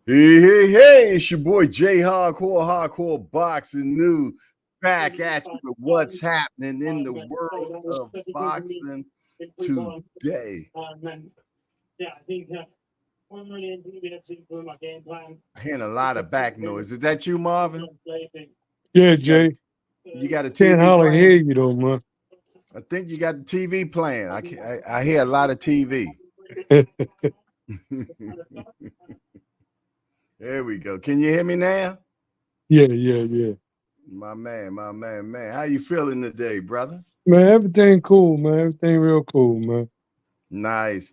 Hey, it's your boy Jay Hardcore Boxing News, back at you with what's happening in the world of boxing today. Hearing a lot of back noise. Is that you, Marvin? Yeah, You got a Jay. you got a Can't TV hardly hear playing? you though, man. I think you got the TV playing. I hear a lot of TV. There we go. Can you hear me now? Yeah. My man. How you feeling today, brother? Man, everything cool, man. Everything real cool, man. Nice.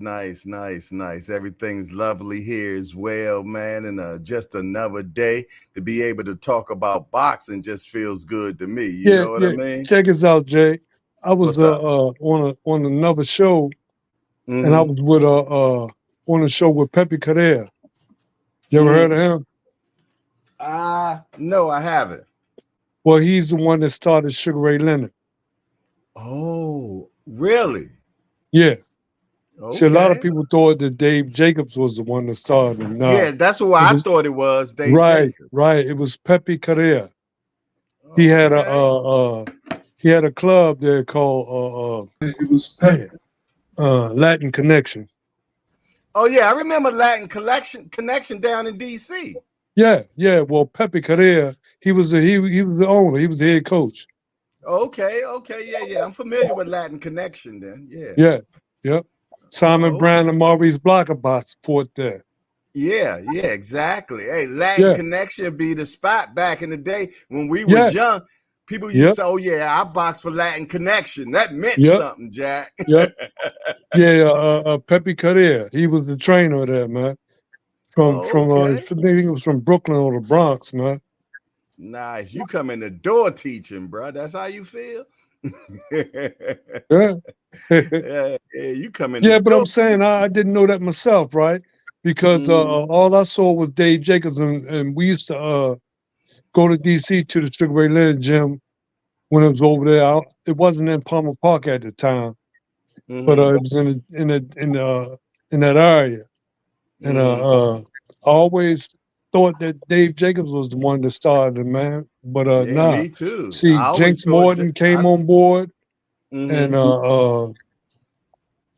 Everything's lovely here as well, man. And just another day to be able to talk about boxing just feels good to me. You Yeah, know what I yeah. mean? Check us out, Jay. I was What's up? on another show, and I Mm-hmm. was with on a show with Pepe Correa. You ever heard Mm-hmm. of him? No, I haven't. Well, he's the one that started Sugar Ray Leonard. Oh, really? Yeah. See, a lot of Okay. people thought that Dave Jacobs was the one that started him. Nah, Yeah, that's who it I was thought it was, Dave right, Jacob. right. It was Pepe Correa. He Oh, had a okay. he had a club there called it was Latin Connection. Oh yeah, I remember Latin Connection down in DC. Yeah. Well, Pepe Correa, he was the owner. He was the head coach. Okay. Yeah. I'm familiar with Latin Connection then. Yeah. Yeah, yep. Simon Oh, Brown and Maurice Blockerbots fought there. yeah, exactly. Hey, Latin Yeah, Connection be the spot back in the day when we yeah, was young. People used to yep, say, "Oh yeah, I boxed for Latin Connection." That meant yep, something, Jack. yep. Yeah, Pepe Correa. He was the trainer there, man. Oh, I okay. think he was from Brooklyn or the Bronx, man. Nice. You come in the door teaching, bro. That's how you feel. Yeah. Yeah, you come in the Yeah, but door. I'm saying I didn't know that myself, right? Because Mhm. all I saw was Dave Jacobs, and we used to go to DC to the Sugar Ray Leonard gym when it was over there. It wasn't in Palmer Park at the time, but Mhm. it was in that area. And Mhm. I always thought that Dave Jacobs was the one that started it, man. But Yeah, nah. me too. See, I always Jinx thought Morton came on board, and mhm.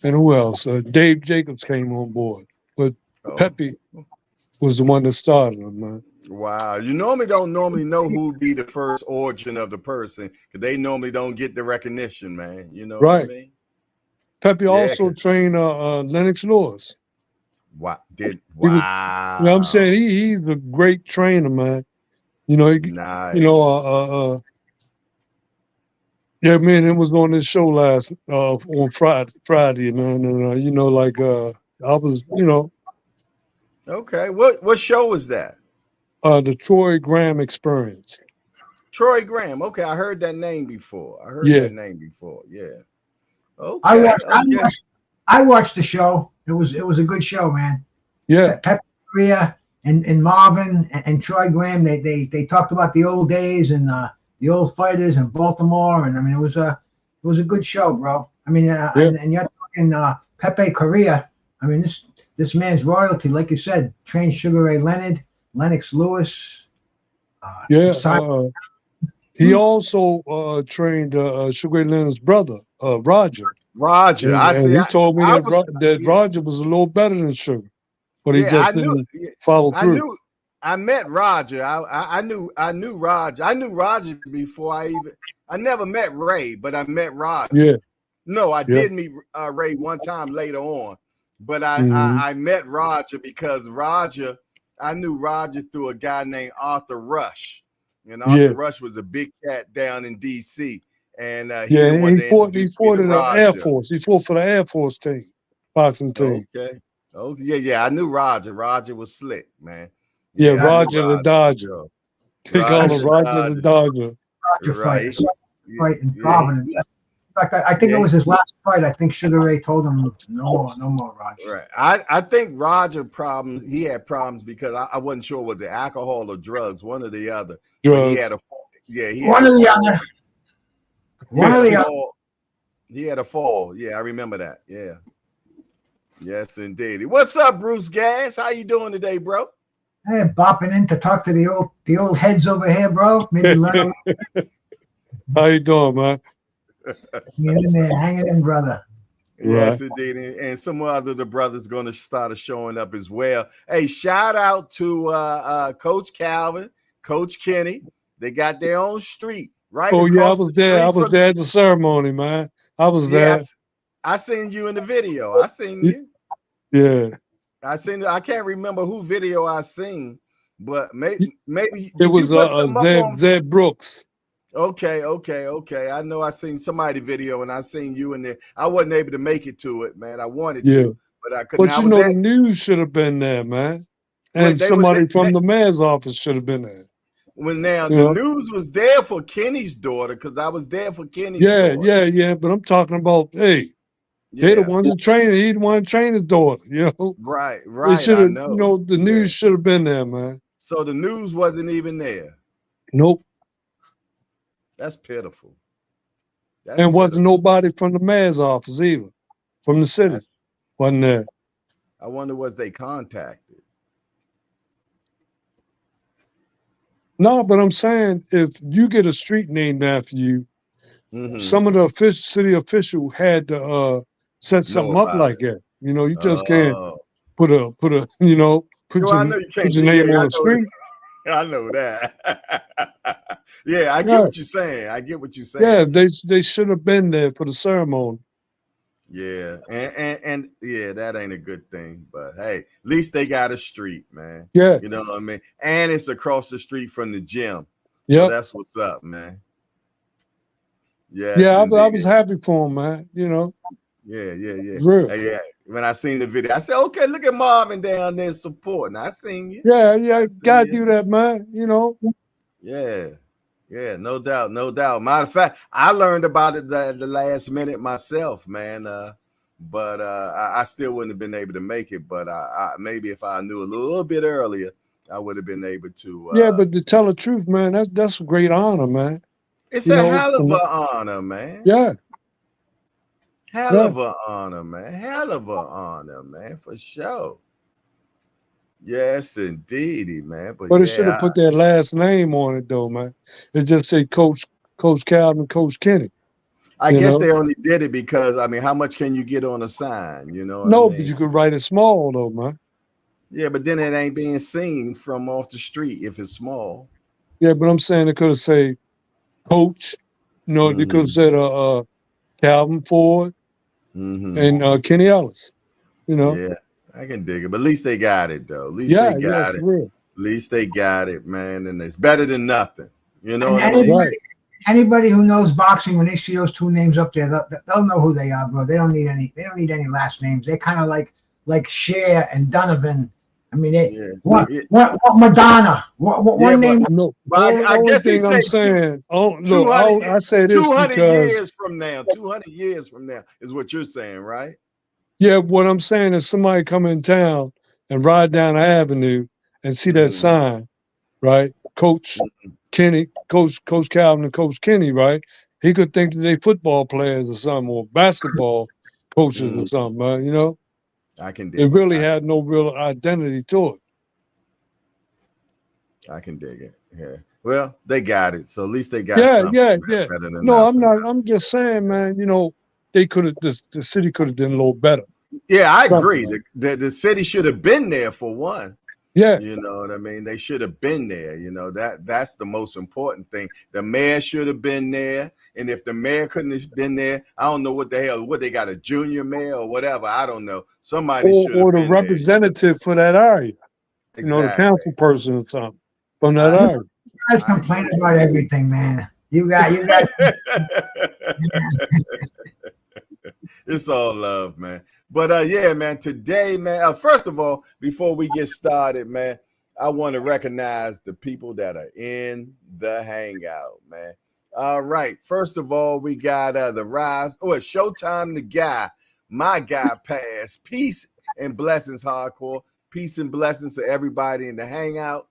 who else? Dave Jacobs came on board, but Oh. Pepe was the one that started him, man. Wow. You normally don't normally know who be the first origin of the person because they normally don't get the recognition, man. You know what I Right. mean? Pepe Yeah, also cause trained Lennox Lewis. He was, you know, what I'm saying wow. he's a great trainer, man. You know, you know, Nice. yeah, man, it was on this show last on Friday, man, and you know, like I was, you know, Okay. What show was that? the Troy Graham Experience. Troy Graham. Okay, I heard that name before. Yeah, Yeah. I Okay. watched. I Okay. watched. I watched the show. It was a good show, man. yeah, Pep Korea and Marvin and Troy Graham. They talked about the old days and the old fighters in Baltimore, and I mean it was a good show, bro. I mean, yeah, and you're talking Pepe Correa. I mean this man's royalty, like you said, trained Sugar Ray Leonard, Lennox Lewis, yeah. Simon. He also trained Sugar Ray Leonard's brother, Roger, Roger. I and see. he told me I that was that yeah, Roger was a little better than Sugar, but he yeah, just didn't follow I through. knew I met Roger. I knew Roger. I knew Roger before I never met Ray, but I met Roger. Yeah, No, I yeah, did meet Ray one time later on, but hmm I met Roger because I knew Roger through a guy named Arthur Rush, and yeah, Arthur Rush was a big cat down in D.C. and he yeah. the And one that he introduced me fought to in the Air Roger. Force. He fought for the Air Force team, boxing team. Okay, okay, yeah, I knew Roger. Roger was slick, man. Yeah, Yeah, I knew Roger the Roger for Dodger. sure. They call I him Roger saw the Roger the Dodger, Dodger. Roger fight. I right? saw him Yeah, fight in yeah, Providence. In fact, I think it yeah. was his last fight. I think Sugar Ray told him no more, Roger. Right. I think Roger problems. He had problems because I wasn't sure was it alcohol or drugs, one or the other. But he had Drugs. a fall. Yeah, he had One a or the fall. other. He One Yeah, had or a the other. fall. He had a fall. Yeah, I remember that. Yeah. Yes, indeed. What's up, Bruce Gas? How you doing today, bro? Hey, bopping in to talk to the old heads over here, bro. Maybe learn a How you doing, man? Get in there, hang it in, brother. Yes, Right. indeed. And some other the brothers going to start showing up as well. Hey, shout out to Coach Calvin, Coach Kenny. They got their own street right Oh yeah, I across was the there. I street was from the there at the ceremony, man. I was there. Yes. I seen you in the video. I seen Y- you. Yeah. I seen I can't remember who video I seen, but Y- maybe It did you was put something up on Zed Brooks. Okay. I know I seen somebody video and I seen you in there. I wasn't able to make it to it, man. I wanted Yeah. to, but I couldn't. But I you was know at the news should have been there, man. when And they were somebody from the mayor's office should have been there. when now You the know? news was there for Kenny's daughter because I was there for Kenny's daughter. Yeah. But I'm talking about, hey, they the Yeah, ones that train. He the one that trained his daughter. You know, they right. should I have. know. The Yeah. news should have been there, man. So the news wasn't even there. Nope. That's pitiful. That's And wasn't pitiful. nobody from the mayor's office either, from the city. That's. Wasn't there? I wonder was they contacted. No, but I'm saying if you get a street named after you, Mm-hmm. some of the city official had to set Know something up about like it. that. You know, you just can't Oh, put a put I know you can't your do. Yeah, name on the street. I know that. Yeah, I get Yeah, what you're saying. I get what you're saying. yeah, they should have been there for the ceremony. Yeah, and yeah, that ain't a good thing. But hey, at least they got a street, man. Yeah, You know what I mean? And it's across the street from the gym, so yep, that's what's up, man. Yes, yeah. I was indeed. happy for him, man. You know, Yeah. it's real. Yeah. When I seen the video, I said, "Okay, look at Marvin down there supporting." I seen you. Yeah, I seen gotta you. do that, man. You know, Yeah, no doubt, no doubt. Matter of fact, I learned about it the last minute myself, man. But I still wouldn't have been able to make it. But maybe if I knew a little bit earlier, I would have been able to. yeah. But to tell the truth, man, that's a great honor, man. It's You a know, hell of an honor, man. yeah, Hell yeah. of an honor, man. Hell of an honor, man, for sure. Yes, indeedy, man. But But it should have yeah, put their last name on it, though, man. It just say Coach Calvin, Coach Kenny. I You guess know, they only did it because I mean, how much can you get on a sign? You know what I no, but mean? you could write it small, though, man. Yeah, but then it ain't being seen from off the street if it's small. Yeah, but I'm saying it could have said Coach. You know, they could have Mm-hmm. said Calvin Ford Mm-hmm. and Kenny Ellis. You know, Yeah, I can dig it. But at least they got it though. At least they yeah, got for it. real. At least they got it, man. And it's better than nothing. You know And what I mean? Right. anybody who knows boxing, when they see those two names up there, they'll know who they are, bro. They don't need any. They don't need any last names. They're kind of like Cher and Donovan. I mean, Yeah. what Madonna? What Yeah, one name? No, but I only guess he thing I'm said saying, oh, look, 200, I say this 200 because, years from now, 200 years from now is what you're saying, right? yeah, what I'm saying is somebody come in town and ride down the avenue and see that Mm-hmm. sign, right? Coach Calvin and Coach Kenny, right? He could think that they football players or something or basketball coaches or Mm-hmm. something, man. You know, I can it dig it. really had no real identity to it. I can dig it. Yeah. Well, they got it. So at least they got Yeah, something yeah. better than No, I'm nothing. not. I'm just saying, man. You know, they could have. The city could have done a little better. Yeah, I Something agree. like The city should have been there for one. Yeah, You know what I mean? They should have been there. You know, that's the most important thing. The mayor should have been there. And if the mayor couldn't have been there, I don't know what the hell, what they got, a junior mayor or whatever. I don't know. Somebody should have or the been there. representative for that area. You know, the Exactly. council person or something from that I You area. guys I complain agree. about everything, man. You guys. It's all love, man. But yeah, man, today, man, first of all, before we get started, man, I want to recognize the people that are in the hangout, man. All right. First of all, we got the rise. Oh, it's Showtime the guy, my guy Pass. Peace and blessings, hardcore. Peace and blessings to everybody in the hangout.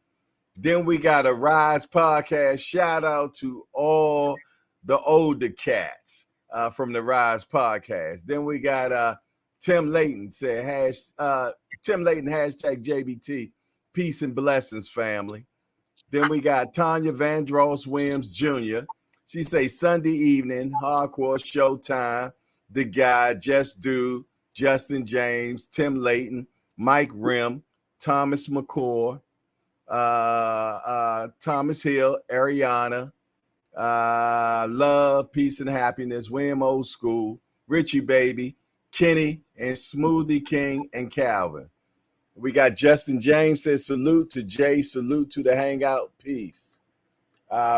Then we got a Rise podcast. Shout out to all the older cats from the Rise podcast. Then we got Tim Layton said Tim Layton hashtag JBT. Peace and blessings, family. Then we got Tanya Vandross Williams Jr. She say Sunday evening, hardcore showtime. The guy, Just Do, Justin James, Tim Layton, Mike Rim, Thomas McCord, Thomas Hill, Ariana, Love, Peace, and Happiness, William Old School, Richie Baby, Kenny, and Smoothie King and Calvin. We got Justin James says salute to Jay, salute to the Hangout, peace.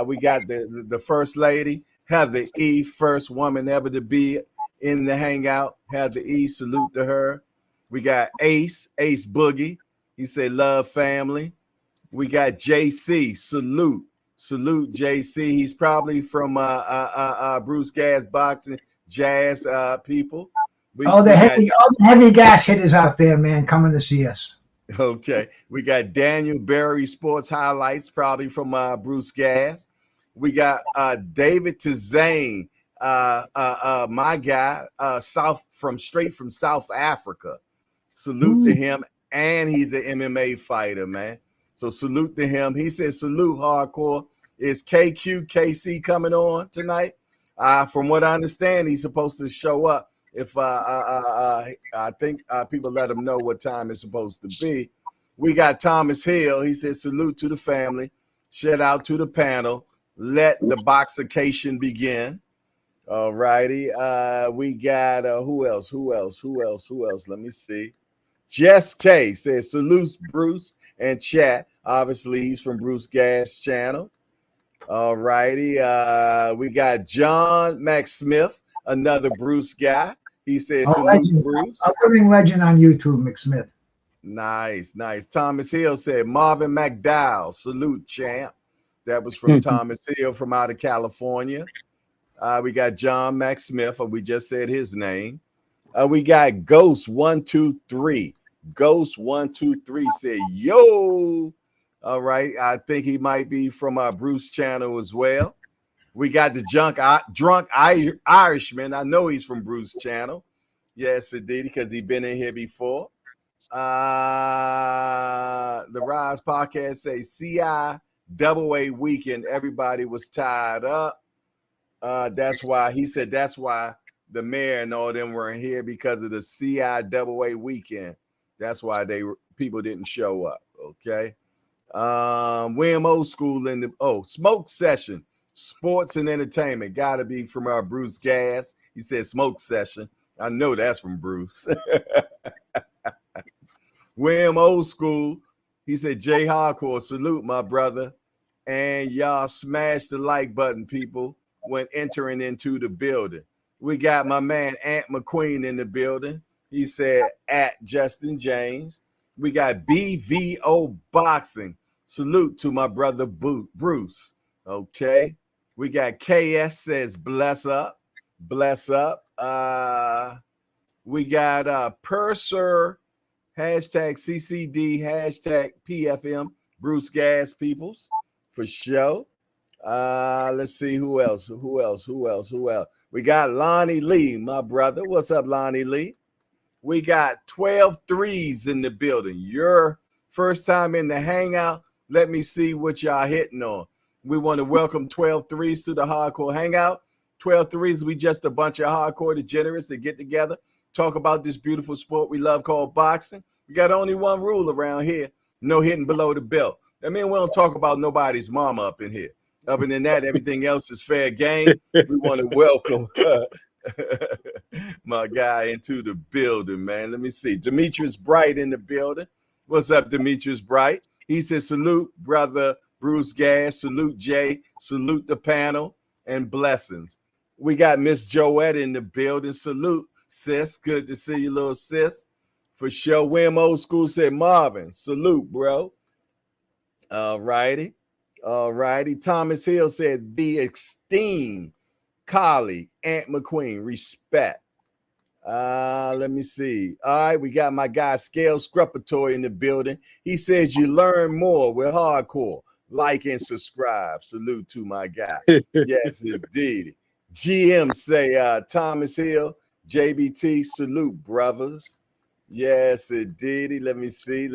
We got the first lady, Heather E., first woman ever to be in the Hangout. Heather E., salute to her. We got Ace Boogie. He said love family. We got JC, salute JC. He's probably from Bruce Gas Boxing Jazz people. All the heavy gas hitters out there, man, coming to see us. Okay, we got Daniel Berry Sports Highlights, probably from Bruce Gas. We got David Tizane, my guy, straight from South Africa. Salute to him, and he's an MMA fighter, man. So salute to him. He says salute hardcore. Is KC coming on tonight? From what I understand, he's supposed to show up. If I think people let him know what time it's supposed to be. We got Thomas Hill. He says salute to the family. Shout out to the panel. Let the boxication begin. All righty. We got who else? Let me see. Jess K says salute Bruce and chat. Obviously, he's from Bruce Gas channel. All righty. We got John Max Smith, another Bruce guy. He says salute Bruce. A living legend on YouTube, McSmith. Nice. Thomas Hill said Marvin McDowell, salute champ. That was from Thomas Hill from out of California. We got John Max Smith, we just said his name. We got Ghost 123. Ghost 123 said, yo. All right. I think he might be from our Bruce channel as well. We got the drunk Irishman. I know he's from Bruce channel. Yes, indeed, because he's been in here before. The Rise podcast say CI weekend. Everybody was tied up. That's why he said that's why the mayor and all them weren't here, because of the CI weekend. That's why people didn't show up. Okay. William Old School in the smoke session. Sports and entertainment. Gotta be from our Bruce Gas. He said smoke session. I know that's from Bruce. William Old School. He said Jay Hardcore, salute my brother. And y'all smash the like button, people, when entering into the building. We got my man Ant McQueen in the building. He said at Justin James. We got BVO Boxing. Salute to my brother Bruce. Okay. We got KS says bless up. We got Purser, hashtag CCD, hashtag PFM, Bruce Gas Peoples for show. Let's see who else. We got Lonnie Lee, my brother. What's up, Lonnie Lee? We got 12 threes in the building. Your first time in the Hangout. Let me see what y'all hitting on. We want to welcome 12 threes to the Hardcore Hangout. 12 threes, we just a bunch of hardcore degenerates that get together, talk about this beautiful sport we love called boxing. We got only one rule around here: no hitting below the belt. That means we don't talk about nobody's mama up in here. Other than that, everything else is fair game. We want to welcome my guy into the building, man. Let me see. Demetrius Bright in the building. What's up, Demetrius Bright? He says, salute, brother Bruce Gas. Salute, Jay. Salute the panel and blessings. We got Miss Joette in the building. Salute, sis. Good to see you, little sis. For sure. William Old School said, Marvin, salute, bro. All righty. Thomas Hill said, the esteemed colleague, Ant McQueen, respect. Let me see. All right, we got my guy Scale Scrupatory in the building. He says you learn more with hardcore. Like and subscribe. Salute to my guy. Yes, indeed. GM say Thomas Hill, JBT, salute, brothers. Yes, indeed. Let me see.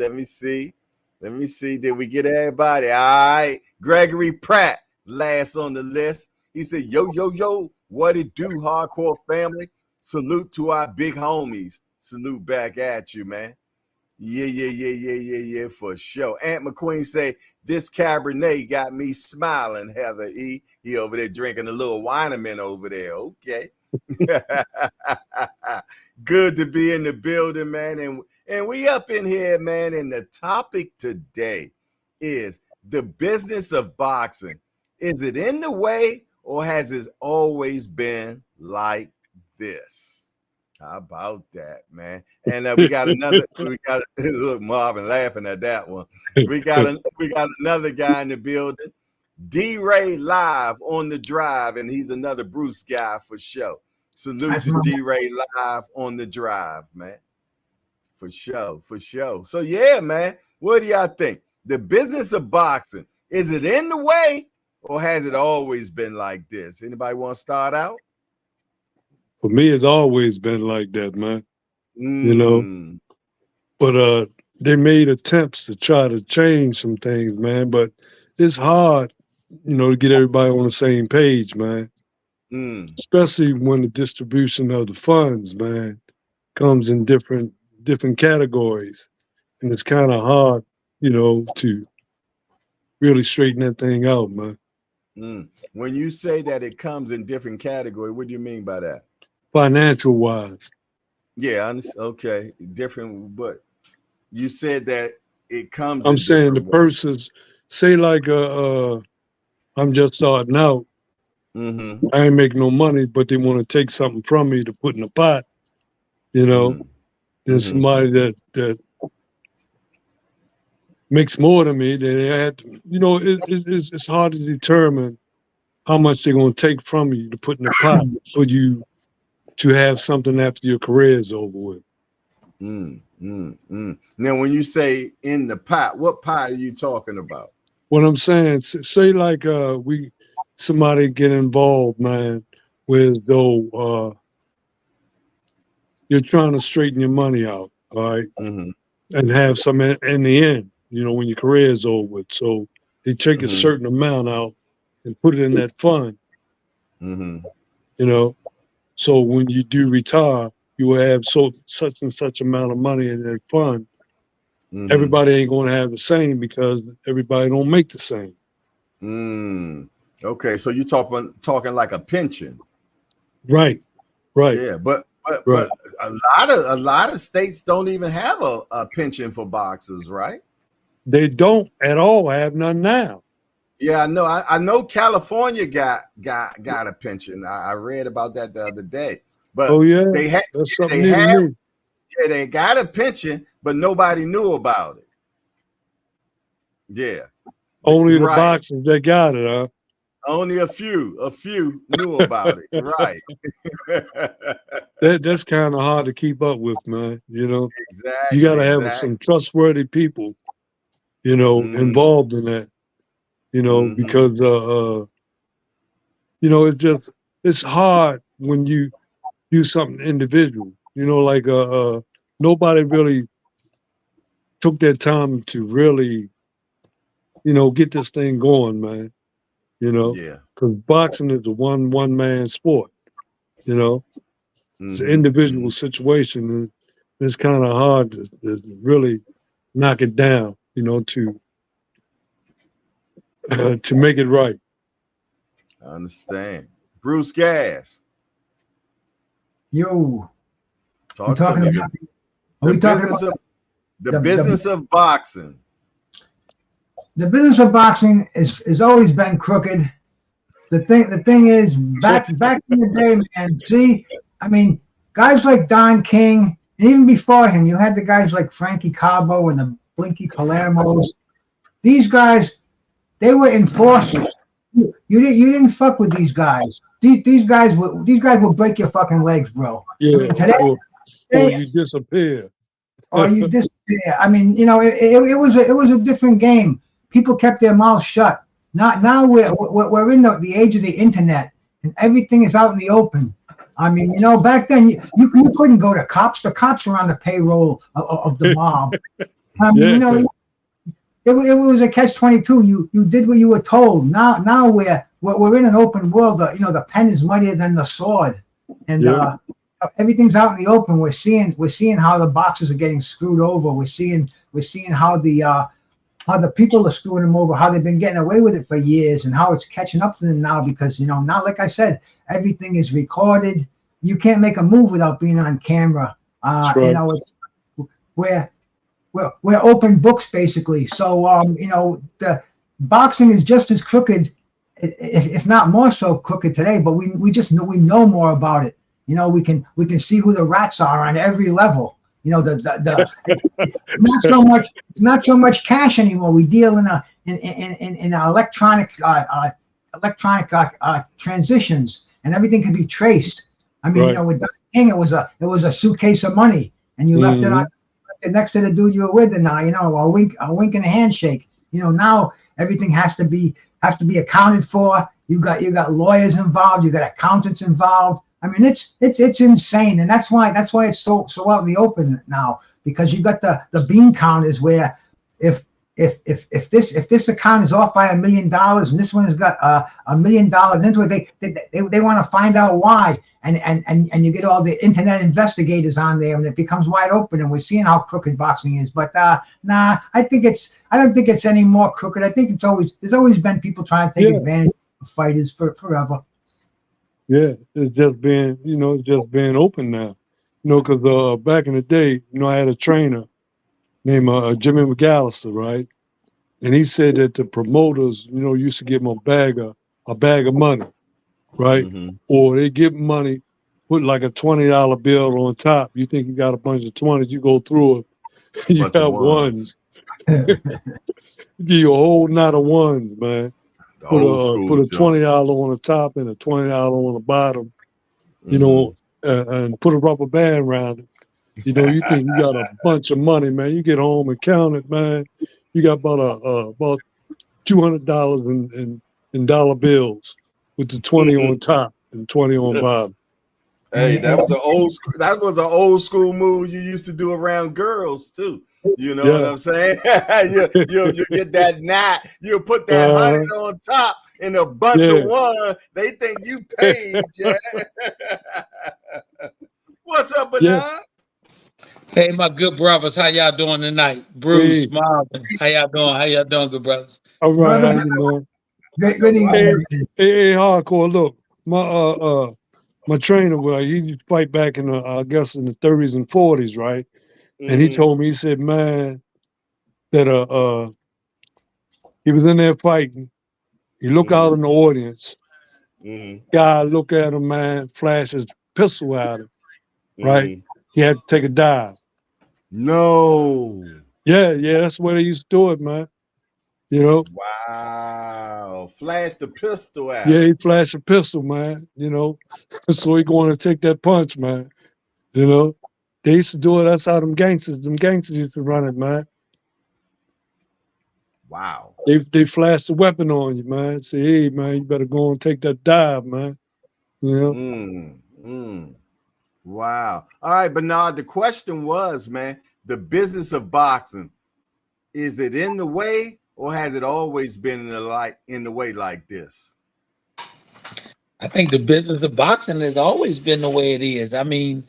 Let me see. Did we get everybody? All right. Gregory Pratt, last on the list. He said, yo, yo, yo, what it do, hardcore family? Salute to our big homies. Salute back at you, man. Yeah, for sure. Aunt McQueen say, this Cabernet got me smiling, Heather E. He over there drinking a little Weinerman over there. Okay. Good to be in the building, man. And we up in here, man. And the topic today is the business of boxing. Is it in the way or has it always been like this? How about that, man? And we got look, Marvin laughing at that one. We got another guy in the building, D-Ray live on the drive, and he's another Bruce guy for sure. Salute to D-Ray live on the drive, man. For sure. So yeah, man, what do y'all think? The business of boxing, is it in the way or has it always been like this? Anybody want to start out? For me, it's always been like that, man. You know, but they made attempts to try to change some things, man. But it's hard, you know, to get everybody on the same page, man. Especially when the distribution of the funds, man, comes in different categories, and it's kind of hard, you know, to really straighten that thing out, man. When you say that it comes in different categories, what do you mean by that? Financial wise. Yeah, okay, different. But you said that it comes. I'm saying the purses, say like I'm just starting out. I ain't making no money, but they want to take something from me to put in a pot. You know, there's somebody that makes more than me. They had, you know, it's hard to determine how much they're going to take from you to put in a pot for you to have something after your career is over with. Now, when you say in the pot, what pot are you talking about? What I'm saying, say like somebody get involved, man, with though you're trying to straighten your money out, all right, and have some in the end, you know, when your career is over with. So they take a certain amount out and put it in that fund, you know. So when you do retire, you will have such and such amount of money in that fund. Everybody ain't going to have the same because everybody don't make the same. Okay, so you talking like a pension, right? Yeah, but a lot of states don't even have a pension for boxers, right? They don't at all have none now. Yeah, I know. I know California got a pension. I read about that the other day. But they got a pension, but nobody knew about it. Yeah. Only the boxers that got it, huh? Only a few knew about it, right? That's kind of hard to keep up with, man. You know, exactly. You got to have some trustworthy people, you know, involved in that. You know, because you know, it's hard when you do something individual. You know, like nobody really took their time to really, you know, get this thing going, man. You know, because boxing is a one man sport. You know, it's an individual situation, and it's kind of hard to really knock it down. You know, to make it right. I understand. Bruce Gas. Yo. Talk to me. The business of boxing. The business of boxing has always been crooked. The thing is, back in the day, man, see, I mean, guys like Don King, and even before him, you had the guys like Frankie Cabo and the Blinky Palermos. These guys, they were enforcers. You didn't fuck with these guys. These guys will break your fucking legs, bro. Yeah. I mean, today, or you disappear. Or you disappear. I mean, you know, it was a different game. People kept their mouths shut. Now we're in the age of the internet, and everything is out in the open. I mean, you know, back then you couldn't go to cops. The cops were on the payroll of the mob. I mean, you know, it was a catch-22. You did what you were told. Now we're in an open world. The pen is mightier than the sword, and everything's out in the open. We're seeing how the boxers are getting screwed over. We're seeing how the people are screwing them over, how they've been getting away with it for years, and how it's catching up to them now because now, like I said, everything is recorded. You can't make a move without being on camera. Right. We're open books basically. So the boxing is just as crooked, if not more so crooked today. But we know more about it. We can see who the rats are on every level. It's not so much cash anymore. We deal in electronic transitions, and everything can be traced. I mean, with Don King, it was a suitcase of money, and you left it next to the dude you were with, and a wink and a handshake. Now everything has to be accounted for. You got lawyers involved. You got accountants involved. I mean, it's insane, and that's why it's so out in the open now, because you got the bean counters where if this account is off by $1 million and this one has got $1 million into it, they want to find out why, and you get all the internet investigators on there, and it becomes wide open, and we're seeing how crooked boxing is. But I don't think it's any more crooked. I think there's always been people trying to take advantage of fighters forever. Yeah, it's just being open now. Because back in the day, I had a trainer named Jimmy McAllister, right? And he said that the promoters, used to give him a bag of money, right? Mm-hmm. Or they give him money, put like a $20 bill on top. You think you got a bunch of 20s, you go through it, you got ones. Give you a whole knot of ones, man. Put a $20 on the top and a $20 on the bottom, and put a rubber band around it. You think you got a bunch of money, man. You get home and count it, man. You got about $200 in dollar bills with the 20 on top and 20 on bottom. Hey, that was an old school move you used to do around girls too. You know what I'm saying? you get that knot, you put that 100 on top and a bunch of one. They think you paid. What's up, Bernard? Hey, my good brothers, how y'all doing tonight? Bruce, Marvin, how y'all doing, good brothers? All right, how you doing? Good evening. Hey, hardcore. Look, my trainer, he used to fight back in I guess in the 30s and 40s, right? Mm-hmm. And he told me, he said, man, that he was in there fighting. He looked out in the audience. Mm-hmm. Guy look at him, man, flash his pistol at him, right? Mm-hmm. He had to take a dive. No. Yeah, that's the way they used to do it, man. Wow. Flash the pistol out. Yeah, he flashed a pistol, man, So he going to take that punch, man. They used to do it. That's how them gangsters used to run it, man. Wow. They flashed the weapon on you, man. Say, hey, man, you better go and take that dive, man. Wow. All right, Bernard, the question was, man, the business of boxing, is it in the way or has it always been in the way like this? I think the business of boxing has always been the way it is. I mean,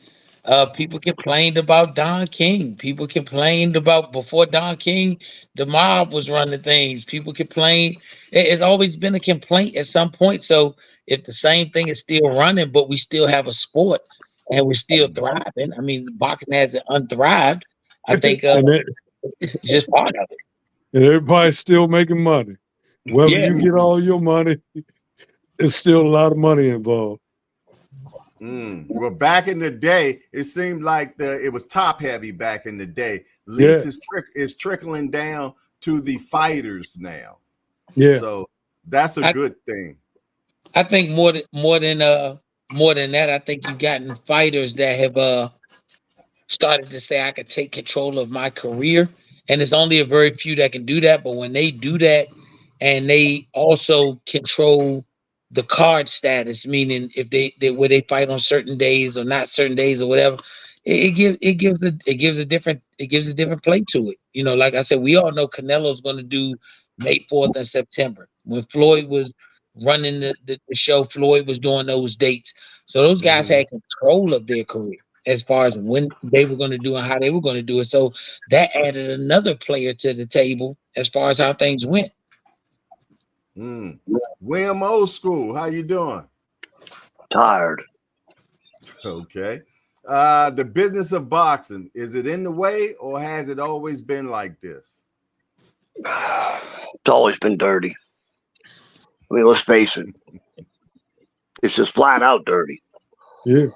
people complained about Don King. People complained about before Don King, the mob was running things. People complained. It's always been a complaint at some point. So if the same thing is still running, but we still have a sport and we're still thriving. I mean, boxing hasn't unthrived. I think it's just part of it. And everybody's still making money. Whether you get all your money, there's still a lot of money involved. Well, back in the day, it seemed like it was top heavy back in the day. At least it's trickling down to the fighters now. Yeah. So that's a good thing. I think more than that, I think you've gotten fighters that have started to say, I could take control of my career. And it's only a very few that can do that. But when they do that and they also control the card status, meaning if they where they fight on certain days or not certain days or whatever, it gives a different play to it. You know, like I said, we all know Canelo's going to do May 4th and September. When Floyd was running the show, Floyd was doing those dates, so those guys had control of their career as far as when they were going to do and how they were going to do it. So that added another player to the table as far as how things went. William Old School, how you doing? Tired. Okay. The business of boxing, is it in the way or has it always been like this? It's always been dirty. I mean, let's face it. It's just flat out dirty. Yeah.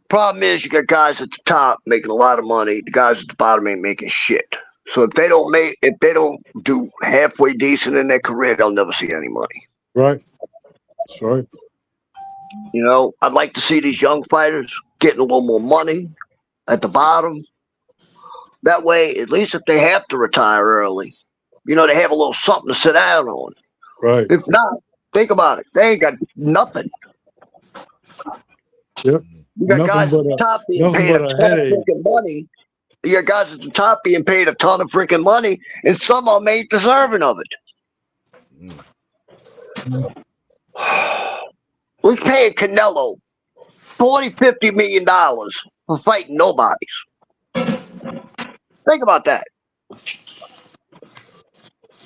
Problem is, you got guys at the top making a lot of money. The guys at the bottom ain't making shit. So if they don't do halfway decent in their career, they'll never see any money. Right. That's right. You know, I'd like to see these young fighters getting a little more money at the bottom. That way, at least if they have to retire early, you know, they have a little something to sit down on. Right. If not, think about it. They ain't got nothing. Yep. You got guys at the top being paid a ton of freaking money. You got guys at the top being paid a ton of freaking money, and some of them ain't deserving of it. We're paying Canelo $40-50 million for fighting nobodies. Think about that.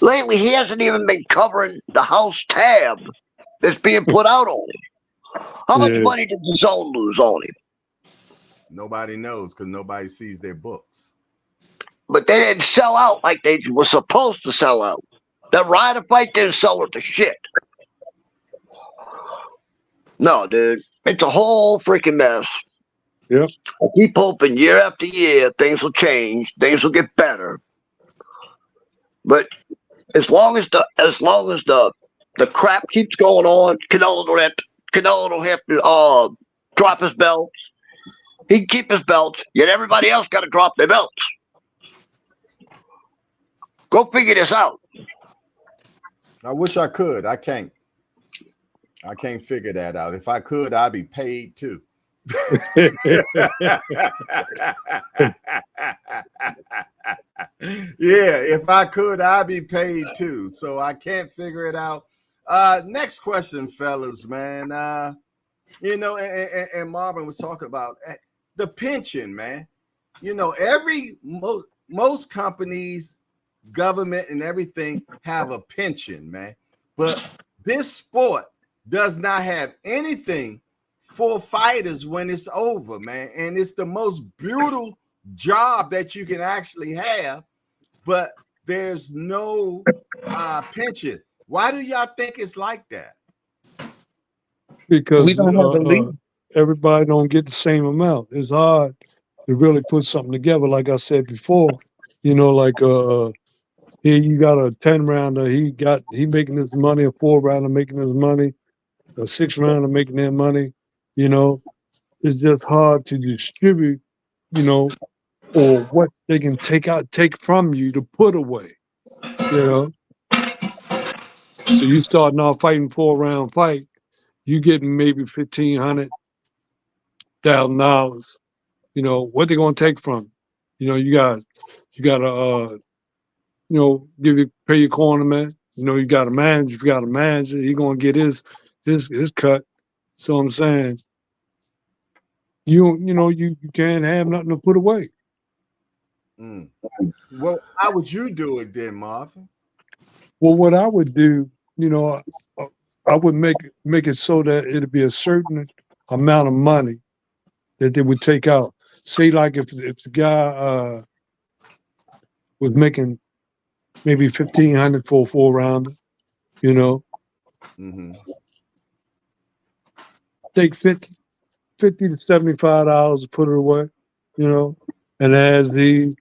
Lately, he hasn't even been covering the house tab that's being put out on him. How much money did the zone lose on him? Nobody knows because nobody sees their books. But they didn't sell out like they were supposed to sell out. That Ryder fight didn't sell it to shit. No, dude. It's a whole freaking mess. Yep. I keep hoping year after year things will change, things will get better. But as long as the crap keeps going on, Canelo don't have to drop his belts. He can keep his belts, yet everybody else got to drop their belts. Go figure this out. I wish I could. I can't. I can't figure that out. If I could, I'd be paid too. Yeah, if I could, I'd be paid too. So I can't figure it out. Next question, fellas, man. You know, and Marvin was talking about the pension, man. You know, most companies, government, and everything have a pension, man. But this sport does not have anything for fighters when it's over, man. And it's the most brutal job that you can actually have, but there's no pension. Why do y'all think it's like that? Because we don't have the league. Everybody don't get the same amount. It's hard to really put something together. Like I said before, you know, like here you got a 10-rounder. He making his money. A 4-rounder making his money. A 6-rounder making their money. You know, it's just hard to distribute. You know, or what they can take from you to put away. You know, so you starting off fighting 4-round fight. You getting maybe $1,500,000. You know what they're gonna take from you. You know you gotta you know pay your cornerman. You know you got a manager. If you got a manager, he gonna get his cut. So I'm saying you know you can't have nothing to put away. Well, how would you do it then, Marvin? Well, what I would do, you know, I would make it so that it'd be a certain amount of money that they would take out. Say, like if the guy was making maybe $1,500 for a 4-rounder, you know, take $50 to $75 to put it away, you know, and as he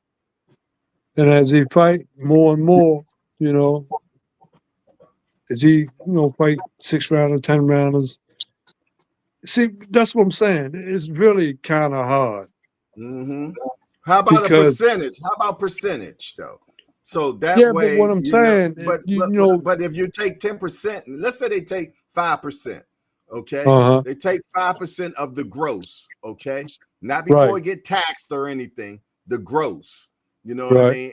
fight more and more, you know. As he, you know, fight 6-rounders, 10-rounders. See, that's what I'm saying. It's really kind of hard. How about a percentage? How about percentage, though? So that way, but what I'm saying, but if you take 10%, let's say they take 5%, Okay, Uh-huh. they take 5% of the gross. Okay, not before Right. it get taxed or anything. The gross. You know what I Right. mean?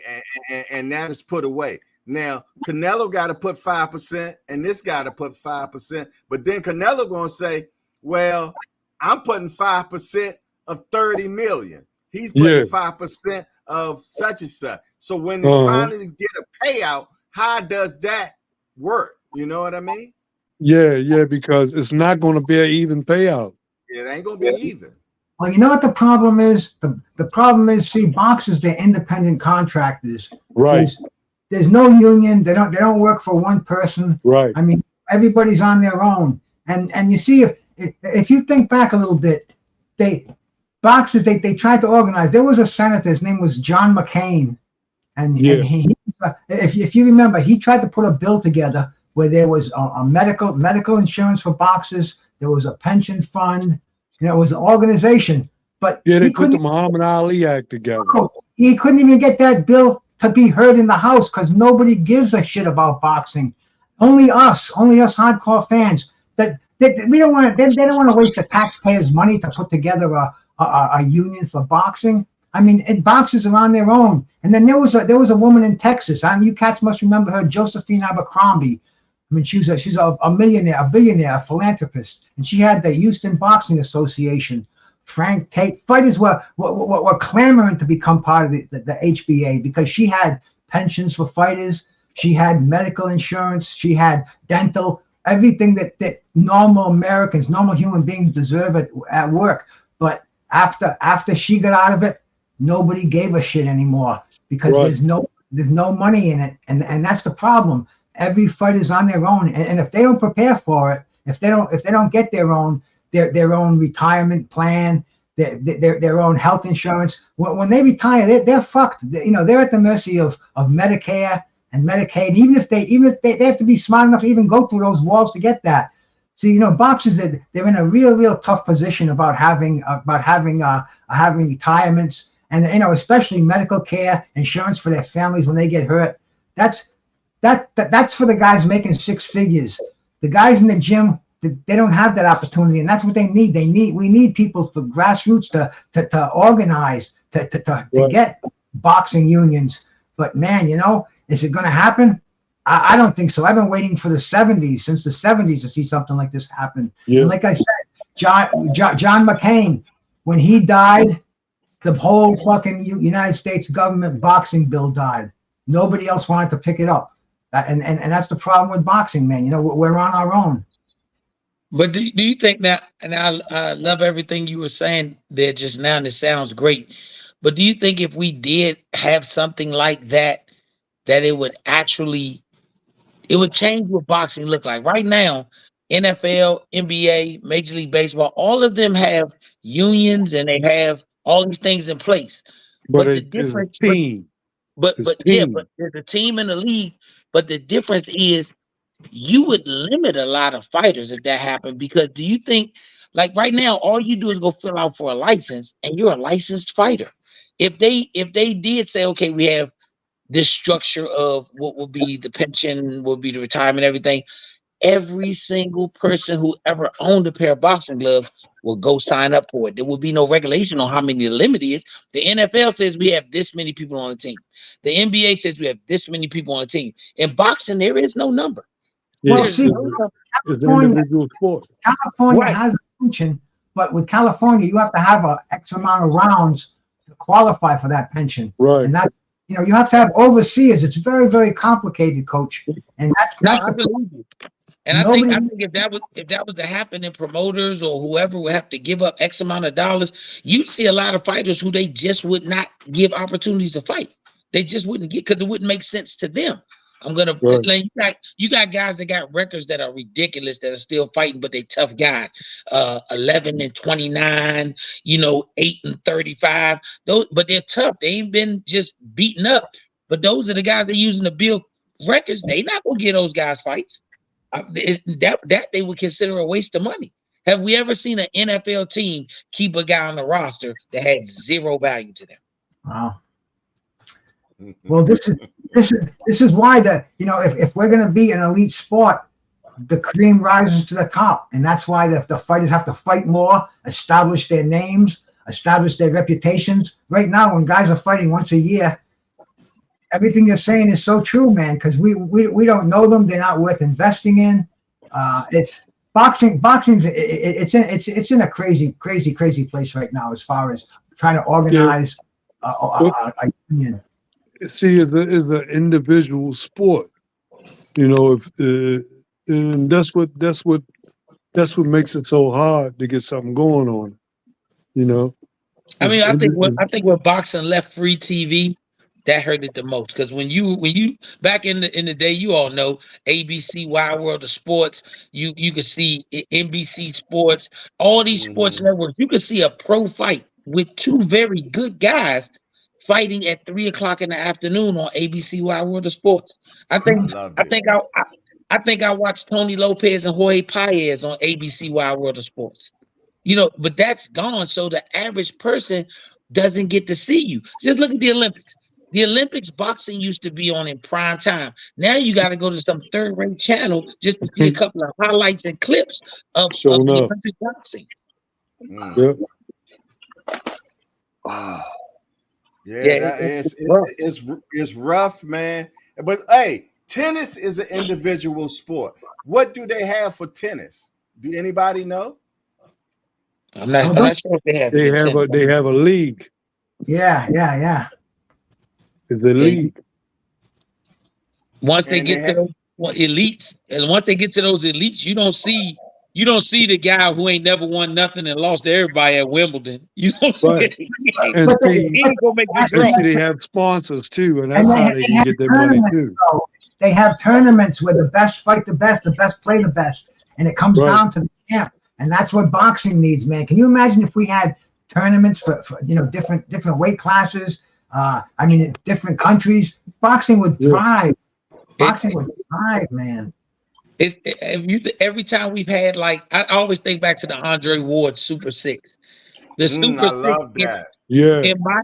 And that is put away. Now, Canelo got to put 5%, and this got to put 5%. But then Canelo gonna say, "Well, I'm putting 5% of 30 million. He's putting Yeah. 5% of such and such." So when it's Uh-huh. finally get a payout, how does that work? You know what I mean? Yeah, yeah, because it's not going to be an even payout. It ain't gonna be even. Well, you know what the problem is? The problem is, see, boxers, they're independent contractors. Right. There's no union. They don't work for one person. Right. I mean, everybody's on their own. And you see, if you think back a little bit, boxers they tried to organize. There was a senator. His name was John McCain, and he if you remember, he tried to put a bill together where there was a medical insurance for boxers. There was a pension fund. You know, it was an organization, but yeah, they put the Muhammad Ali Act together. He couldn't even get that bill to be heard in the House because nobody gives a shit about boxing. Only us hardcore fans. That we don't want. They don't want to waste the taxpayers' money to put together a union for boxing. I mean, and boxers are on their own. And then there was a woman in Texas. You cats must remember her, Josephine Abercrombie. I mean, she's a millionaire, a billionaire, a philanthropist, and she had the Houston Boxing Association. Frank Tate fighters were clamoring to become part of the HBA because she had pensions for fighters, she had medical insurance, she had dental, everything that normal Americans, normal human beings deserve at work. But after she got out of it, nobody gave a shit anymore because there's no money in it, and that's the problem. Every fighter's on their own, and if they don't prepare for it, if they don't get their own retirement plan, their own health insurance, when they retire, they're fucked. They're at the mercy of Medicare and Medicaid. Even if they have to be smart enough to even go through those walls to get that. So boxers, they're in a real tough position about having retirements, and especially medical care, insurance for their families when they get hurt. That's for the guys making six figures. The guys in the gym, they don't have that opportunity, and that's what they need. We need people for grassroots to organize, to get boxing unions. But man, is it going to happen? I don't think so. I've been waiting for since the 70s to see something like this happen. Yeah. And like I said, John McCain, when he died, the whole fucking United States government boxing bill died. Nobody else wanted to pick it up. And that's the problem with boxing, man. We're on our own. But do you think that, and I love everything you were saying there just now, and it sounds great, but do you think if we did have something like that it would change what boxing look like? Right now, NFL, NBA, Major League Baseball, all of them have unions and they have all these things in place. But the difference, team. But there's a team in the league. But the difference is you would limit a lot of fighters if that happened, because do you think, like right now, all you do is go fill out for a license and you're a licensed fighter. If they did say, okay, we have this structure of what will be the pension, will be the retirement, everything, every single person who ever owned a pair of boxing gloves will go sign up for it. There will be no regulation on how many the limit is. The NFL says we have this many people on the team. The NBA says we have this many people on the team. In boxing, there is no number. Yeah, well, see, it's an individual sport. California has a pension, but with California, you have to have a X amount of rounds to qualify for that pension. Right. And that, you have to have overseers. It's very, very complicated, Coach. And that's I believe you. And I think if that was to happen, and promoters or whoever would have to give up X amount of dollars, you'd see a lot of fighters who they just would not give opportunities to fight. They just wouldn't get, because it wouldn't make sense to them. Like, you got guys that got records that are ridiculous that are still fighting, but they tough guys. 11-29, 8-35. Those, but they're tough. They ain't been just beaten up. But those are the guys that using to build records. They not gonna get those guys fights. That they would consider a waste of money. Have we ever seen an NFL team keep a guy on the roster that had zero value to them? Wow. Well, this is why if we're going to be an elite sport, the cream rises to the top, and that's why the fighters have to fight more, establish their names, establish their reputations. Right now, when guys are fighting once a year, everything you're saying is so true, man, because we don't know them. They're not worth investing in. It's boxing's it's in a crazy place right now as far as trying to organize a union. See, it's an individual sport, you know. And that's what makes it so hard to get something going on, you know. I mean, I think when boxing left free TV, that hurt it the most. Because when you back in the day, you all know ABC, Wide World of Sports, you could see NBC Sports, all these sports networks. You could see a pro fight with two very good guys fighting at 3 o'clock in the afternoon on ABC, Wide World of Sports. I think I watched Tony Lopez and Jorge Paez on ABC, Wide World of Sports. You know, but that's gone. So the average person doesn't get to see you. Just look at the Olympics. The Olympics, boxing used to be on in prime time. Now you got to go to some third-rate channel just to see a couple of highlights and clips of the Olympic boxing. Yeah. Wow. Yeah, it's rough, man. But hey, tennis is an individual sport. What do they have for tennis? Do anybody know? I'm not sure if they have. They have a league. Yeah. It's a league. Once they get to those elites, and once they get to those elites, you don't see the guy who ain't never won nothing and lost to everybody at Wimbledon. You don't see it. And he ain't gonna make this draw. They have sponsors too, and that's how they can get their money too. So they have tournaments where the best fight the best play the best, and it comes down to the camp. And that's what boxing needs, man. Can you imagine if we had tournaments for different weight classes? I mean, in different countries, boxing would thrive. Boxing would thrive, man. Every time we've had, like, I always think back to the Andre Ward Super Six. The Super Six. Love that. Yeah.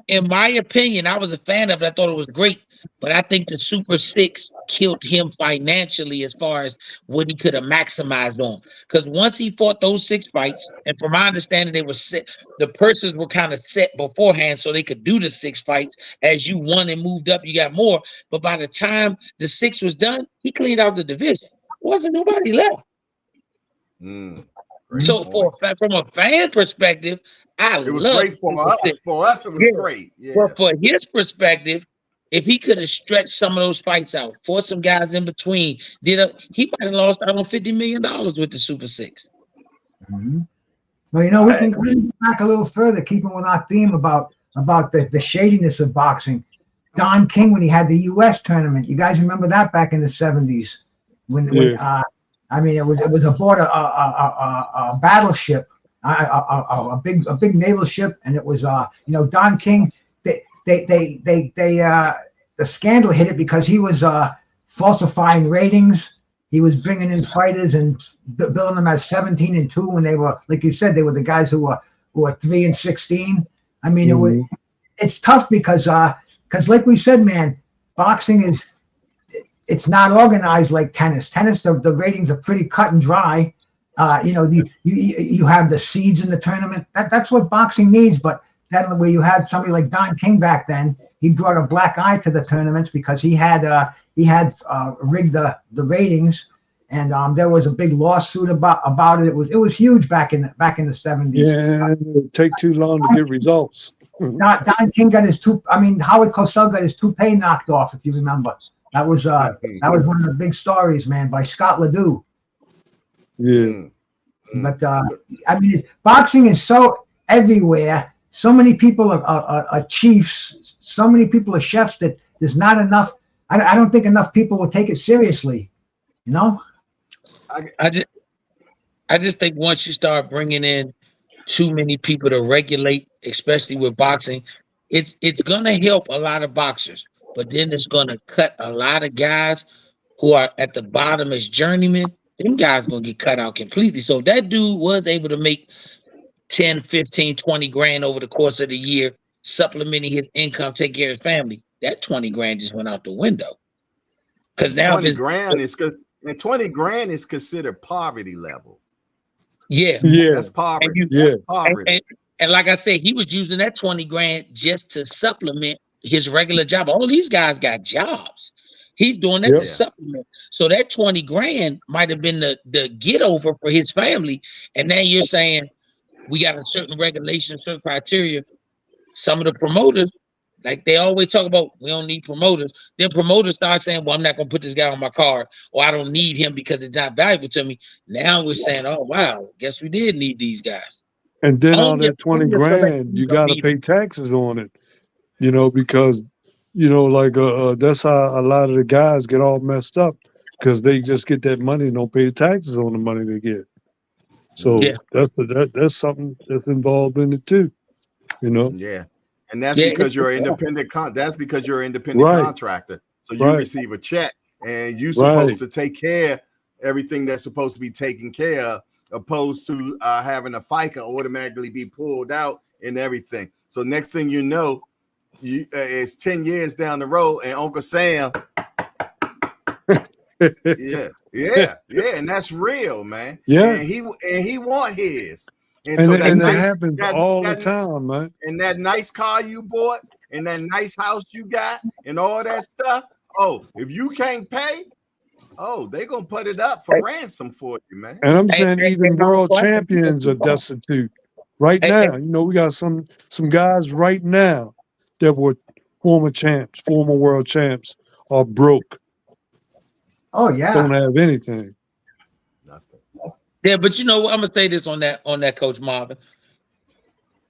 In my opinion, I was a fan of it. I thought it was great, but I think the Super Six killed him financially as far as what he could have maximized on. Because once he fought those 6 fights, and from my understanding, they were set. The purses were kind of set beforehand, so they could do the 6 fights. As you won and moved up, you got more. But by the time the 6 was done, he cleaned out the division. Wasn't nobody left. So from a fan perspective, it was great for us. For us, it was great. Yeah. But for his perspective, if he could have stretched some of those fights out, forced some guys in between, he might have lost out on $50 million with the Super Six. Well, you know, we can go back a little further, keeping with our theme about the shadiness of boxing. Don King, when he had the U.S. tournament, you guys remember that back in the 70s? When I mean, it was aboard a battleship, a big naval ship, and it was Don King. The scandal hit it because he was falsifying ratings. He was bringing in fighters and billing them as 17-2 when they were, like you said, they were the guys who were 3-16. I mean, it's tough because like we said, man, boxing it's not organized like tennis. Tennis, the ratings are pretty cut and dry. You have the seeds in the tournament. That's what boxing needs. But then where you had somebody like Don King back then, he brought a black eye to the tournaments because he had rigged the ratings, and there was a big lawsuit about it. It was huge back in the 70s. Yeah, it would take too long to get results. Don King got Howard Cosell got his toupee knocked off, if you remember. That was one of the big stories, man, by Scott Ledoux. Yeah. But boxing is so everywhere. So many people are chiefs. So many people are chefs that there's not enough. I don't think enough people will take it seriously. You know. I just think once you start bringing in too many people to regulate, especially with boxing, it's gonna help a lot of boxers. But then it's going to cut a lot of guys who are at the bottom as journeymen. Them guys going to get cut out completely. So if that dude was able to make 10, 15, 20 grand over the course of the year, supplementing his income, take care of his family, that 20 grand just went out the window. Because now 20 grand is and 20 grand is considered poverty level. Yeah. That's poverty. And That's poverty. And like I said, he was using that 20 grand just to supplement his regular job. All these guys got jobs. He's doing that to supplement. So that 20 grand might have been the get over for his family. And now you're saying we got a certain regulation, certain criteria. Some of the promoters, like they always talk about, we don't need promoters. Then promoters start saying, well, I'm not going to put this guy on my card, or I don't need him because it's not valuable to me. Now we're saying, oh, wow, guess we did need these guys. And then on that 20 grand, you got to pay taxes on it, you know, because, you know, like that's how a lot of the guys get all messed up, because they just get that money and don't pay taxes on the money they get. So that's something that's involved in it too, you know. Yeah, and that's because you're an independent. That's because you're an independent contractor. So you receive a check, and you're supposed to take care of everything that's supposed to be taken care of, opposed to having a FICA automatically be pulled out and everything. So next thing you know, it's 10 years down the road, and Uncle Sam. And that's real, man. Yeah, and he want his, and so that happens all the time, man. And that nice car you bought, and that nice house you got, and all that stuff. Oh, if you can't pay, they gonna put it up for ransom for you, man. And I'm saying even world champions are destitute right now. You know, we got some guys right now that were former champs, former world champs, are broke. Oh yeah, don't have anything. Nothing. Yeah, but you know what? I'm gonna say this on that, Coach Marvin.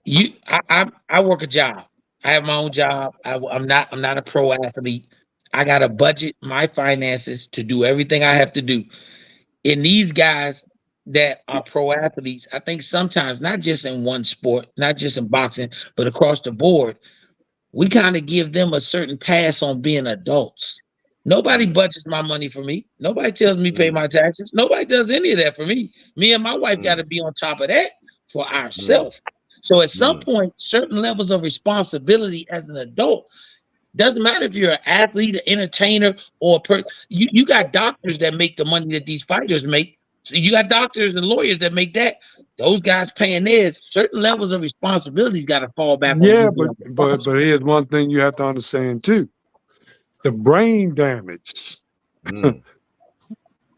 I work a job. I have my own job. I'm not a pro athlete. I gotta budget my finances to do everything I have to do. And these guys that are pro athletes, I think sometimes not just in one sport, not just in boxing, but across the board, we kind of give them a certain pass on being adults. Nobody budgets my money for me. Nobody tells me pay my taxes. Nobody does any of that for me. Me and my wife got to be on top of that for ourselves. So at some point, certain levels of responsibility as an adult, doesn't matter if you're an athlete, an entertainer, or you got doctors that make the money that these fighters make. So you got doctors and lawyers that make that. Those guys paying theirs. Certain levels of responsibilities got to fall back on you. Yeah, but here's one thing you have to understand too. The brain damage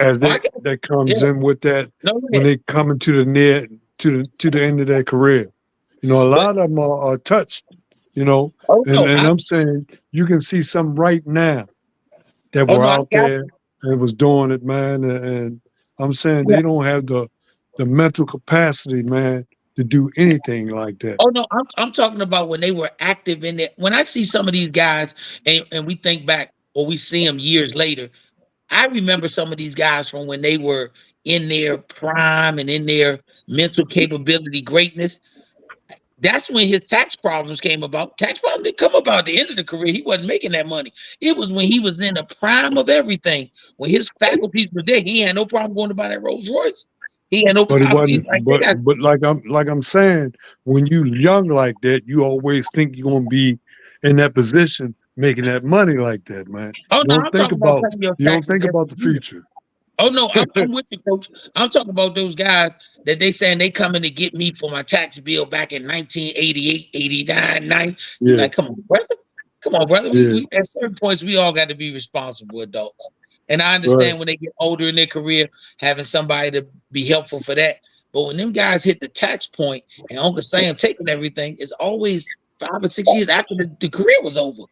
as that comes in with that when they come into the end of their career. You know, a lot of them are touched, you know, and I'm saying you can see some right now that were out there and was doing it, man. And I'm saying they don't have the mental capacity, man, to do anything like that. Oh no, I'm talking about when they were active in it. When I see some of these guys and we think back or we see them years later, I remember some of these guys from when they were in their prime and in their mental capability greatness. That's when his tax problems came about. Tax problems didn't come about at the end of the career. He wasn't making that money. It was when he was in the prime of everything. When his faculties were there, he had no problem going to buy that Rolls Royce. He had no problem. But like I'm saying, when you young like that, you always think you're gonna be in that position making that money like that, man. Oh, you don't think about the future. Oh no, I'm with you, Coach. I'm talking about those guys that they saying they coming to get me for my tax bill back in 1988, 89, 90. Yeah. Like, come on, brother. Come on, brother. We, at certain points, we all got to be responsible adults. And I understand when they get older in their career, having somebody to be helpful for that. But when them guys hit the tax point and Uncle Sam taking everything, it's always 5 or 6 years after the career was over.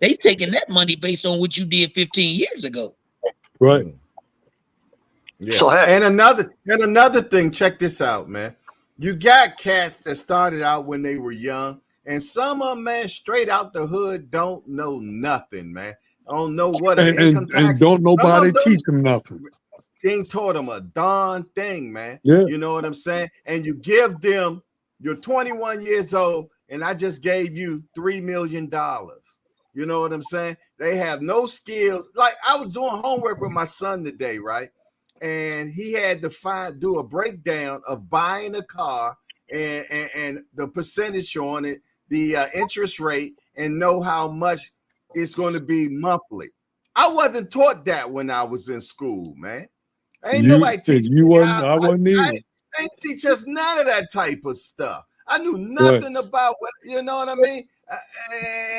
They taking that money based on what you did 15 years ago. Right. Yeah. So, and another thing, check this out, man. You got cats that started out when they were young, and some of them, man, straight out the hood, don't know nothing, man. I don't know what an income tax. And don't nobody teach them nothing. Ain't taught them a darn thing, man. Yeah. You know what I'm saying? And you give them, you're 21 years old, and I just gave you $3 million. You know what I'm saying? They have no skills. Like, I was doing homework with my son today, right? And he had to do a breakdown of buying a car and the percentage on it, the interest rate, and know how much it's going to be monthly. I wasn't taught that when I was in school, man. Ain't You nobody teach you me wasn't. how. I wasn't either. They ain't teach us none of that type of stuff. I knew Right. nothing about what, you know what I mean?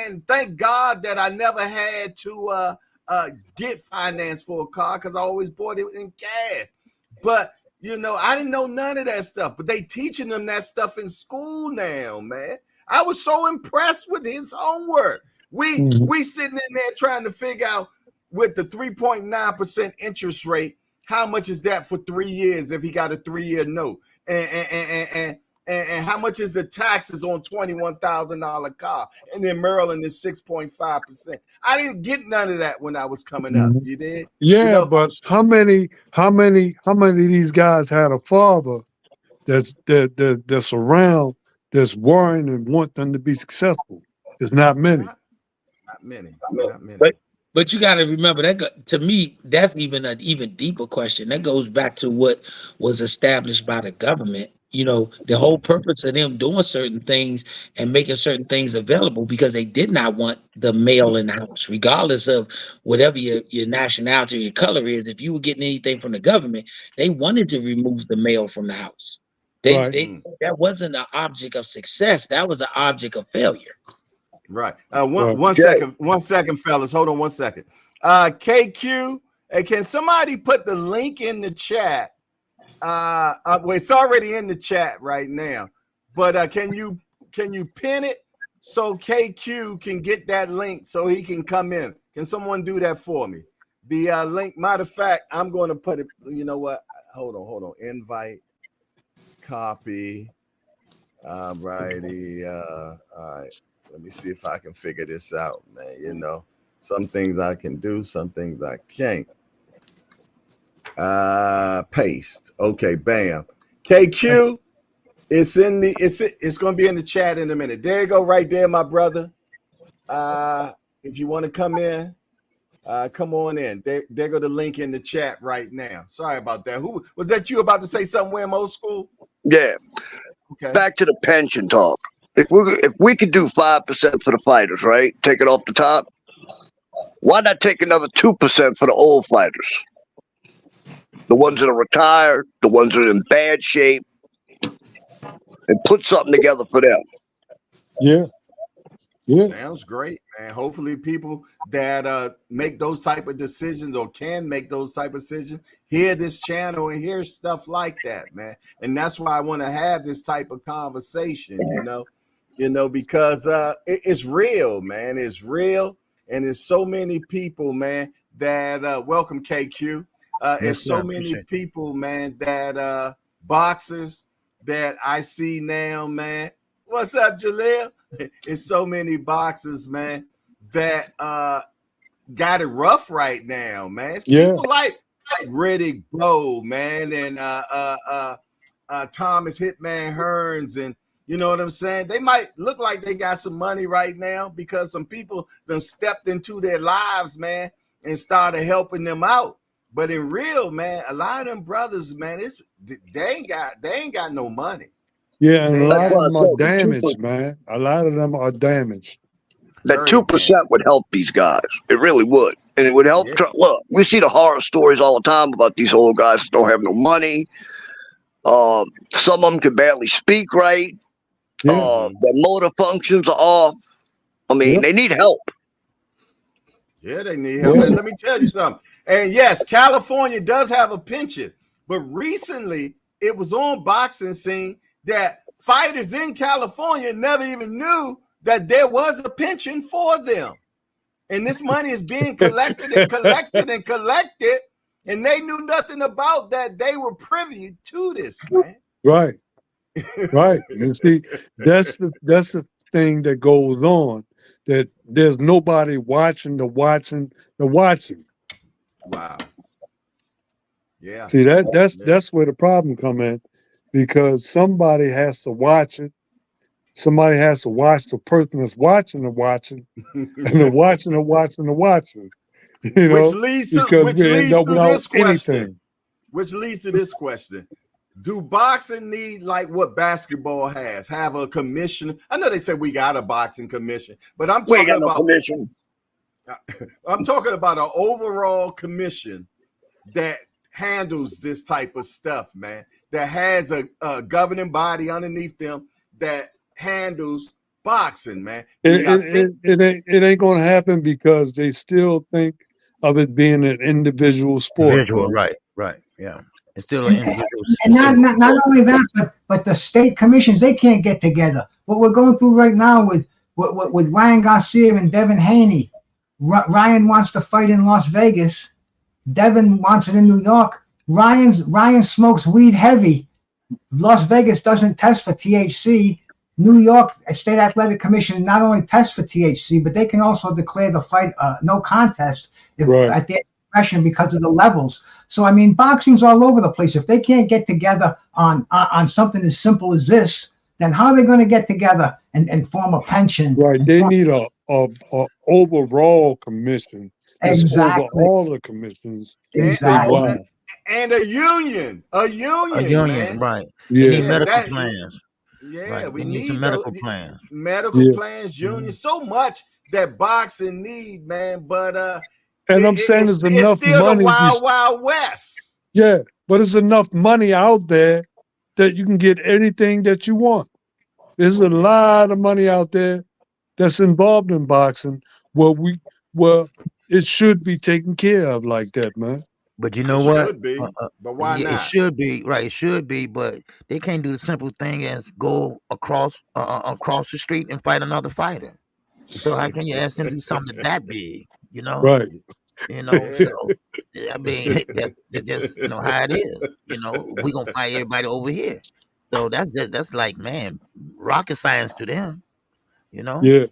And thank God that I never had to get finance for a car because I always bought it in cash. But you know, I didn't know none of that stuff. But they teaching them that stuff in school now, man. I was so impressed with his homework. We sitting in there trying to figure out with the 3.9% interest rate, how much is that for 3 years if he got a 3-year note? And how much is the taxes on $21,000 car? And then Maryland is 6.5%. I didn't get none of that when I was coming up. You did? Yeah, You know, but how many of these guys had a father that's around, that's worrying and want them to be successful? There's not many. not many. Not many. But you got to remember that to me, that's even an even deeper question. That goes back to what was established by the government. You know, the whole purpose of them doing certain things and making certain things available because they did not want the male in the house, regardless of whatever your nationality or your color is. If you were getting anything from the government, they wanted to remove the male from the house. That wasn't an object of success. That was an object of failure. Right. One second, fellas. Hold on 1 second. KQ, hey, can somebody put the link in the chat? Well, it's already in the chat right now, but can you pin it so KQ can get that link so he can come in? Can someone do that for me? The link. Matter of fact, I'm going to put it. You know what? Hold on. Invite, copy. Righty. All right. Let me see if I can figure this out, man. You know, some things I can do, some things I can't. Paste. Okay, bam. KQ, it's going to be in the chat in a minute. There you go, right there, my brother. If you want to come in, come on in. There go the link in the chat right now. Sorry about that. Who was that? You about to say something, Wim Old School? Yeah. Okay. Back to the pension talk. If we could do 5% for the fighters, right? Take it off the top. Why not take another 2% for the old fighters? The ones that are retired, the ones that are in bad shape, and put something together for them. Yeah. Sounds great, man. Hopefully people that make those type of decisions or can make those type of decisions hear this channel and hear stuff like that, man. And that's why I want to have this type of conversation, you know, because it's real, man. It's real. And there's so many people, man, that welcome KQ. There's so many people, man, that boxers that I see now, man. What's up, Jaleel? It's so many boxers, man, that got it rough right now, man. Yeah. People like Riddick Bowe, man, and Thomas Hitman Hearns, and you know what I'm saying? They might look like they got some money right now because some people done stepped into their lives, man, and started helping them out. But in real, man, a lot of them brothers, man, they ain't got no money. Yeah, and a lot of them are damaged, man. A lot of them are damaged. That 2% would help these guys. It really would. And it would help. Yeah. Look, we see the horror stories all the time about these old guys that don't have no money. Some of them can barely speak right. Yeah. Their motor functions are off. I mean, they need help. Yeah, they need help. And let me tell you something. And yes, California does have a pension, but recently it was on Boxing Scene that fighters in California never even knew that there was a pension for them. And this money is being collected and collected and collected, and they knew nothing about that. They were privy to this, man. Right. Right. And see, that's the thing that goes on, that there's nobody watching the watching. Wow. Yeah. See, that's where the problem come in, because somebody has to watch it. Somebody has to watch the person that's watching the watching, and the watching the watching the watching. You know, which leads to this question. Which leads to this question. Do boxing need like what basketball has? Have a commission? I know they say we got a boxing commission, but I'm talking about commission. I'm talking about an overall commission that handles this type of stuff, man. That has a governing body underneath them that handles boxing, man. It ain't gonna happen because they still think of it being an individual sport. Individual, Bro. right, yeah. It's still an individual And sport. not only that, but the state commissions, they can't get together. What we're going through right now with Ryan Garcia and Devin Haney. Ryan wants to fight in Las Vegas. Devin wants it in New York. Ryan smokes weed heavy. Las Vegas doesn't test for THC. New York State Athletic Commission not only tests for THC, but they can also declare the fight no contest at their discretion because of the levels. So I mean, boxing's all over the place. If they can't get together on something as simple as this, then how are they going to get together and form a pension? Right. They need a overall commission. Exactly. Over all the commissions. Exactly. And a union, man. Right? Yeah. They need medical plans. Yeah, right. we need some medical plans. Medical plans, union, so much that boxing need, man. But and I'm saying there's enough still money. The wild west. Yeah, but there's enough money out there that you can get anything that you want. There's a lot of money out there that's involved in boxing where it should be taken care of like that, man. But you know what? Should be, but why not? It should be, right? It should be, but they can't do the simple thing as go across the street and fight another fighter. So how can you ask them to do something that big? You know, right? You know, so I mean, that's just how it is. We gonna fight everybody over here. So that's like, man, rocket science to them. Yeah.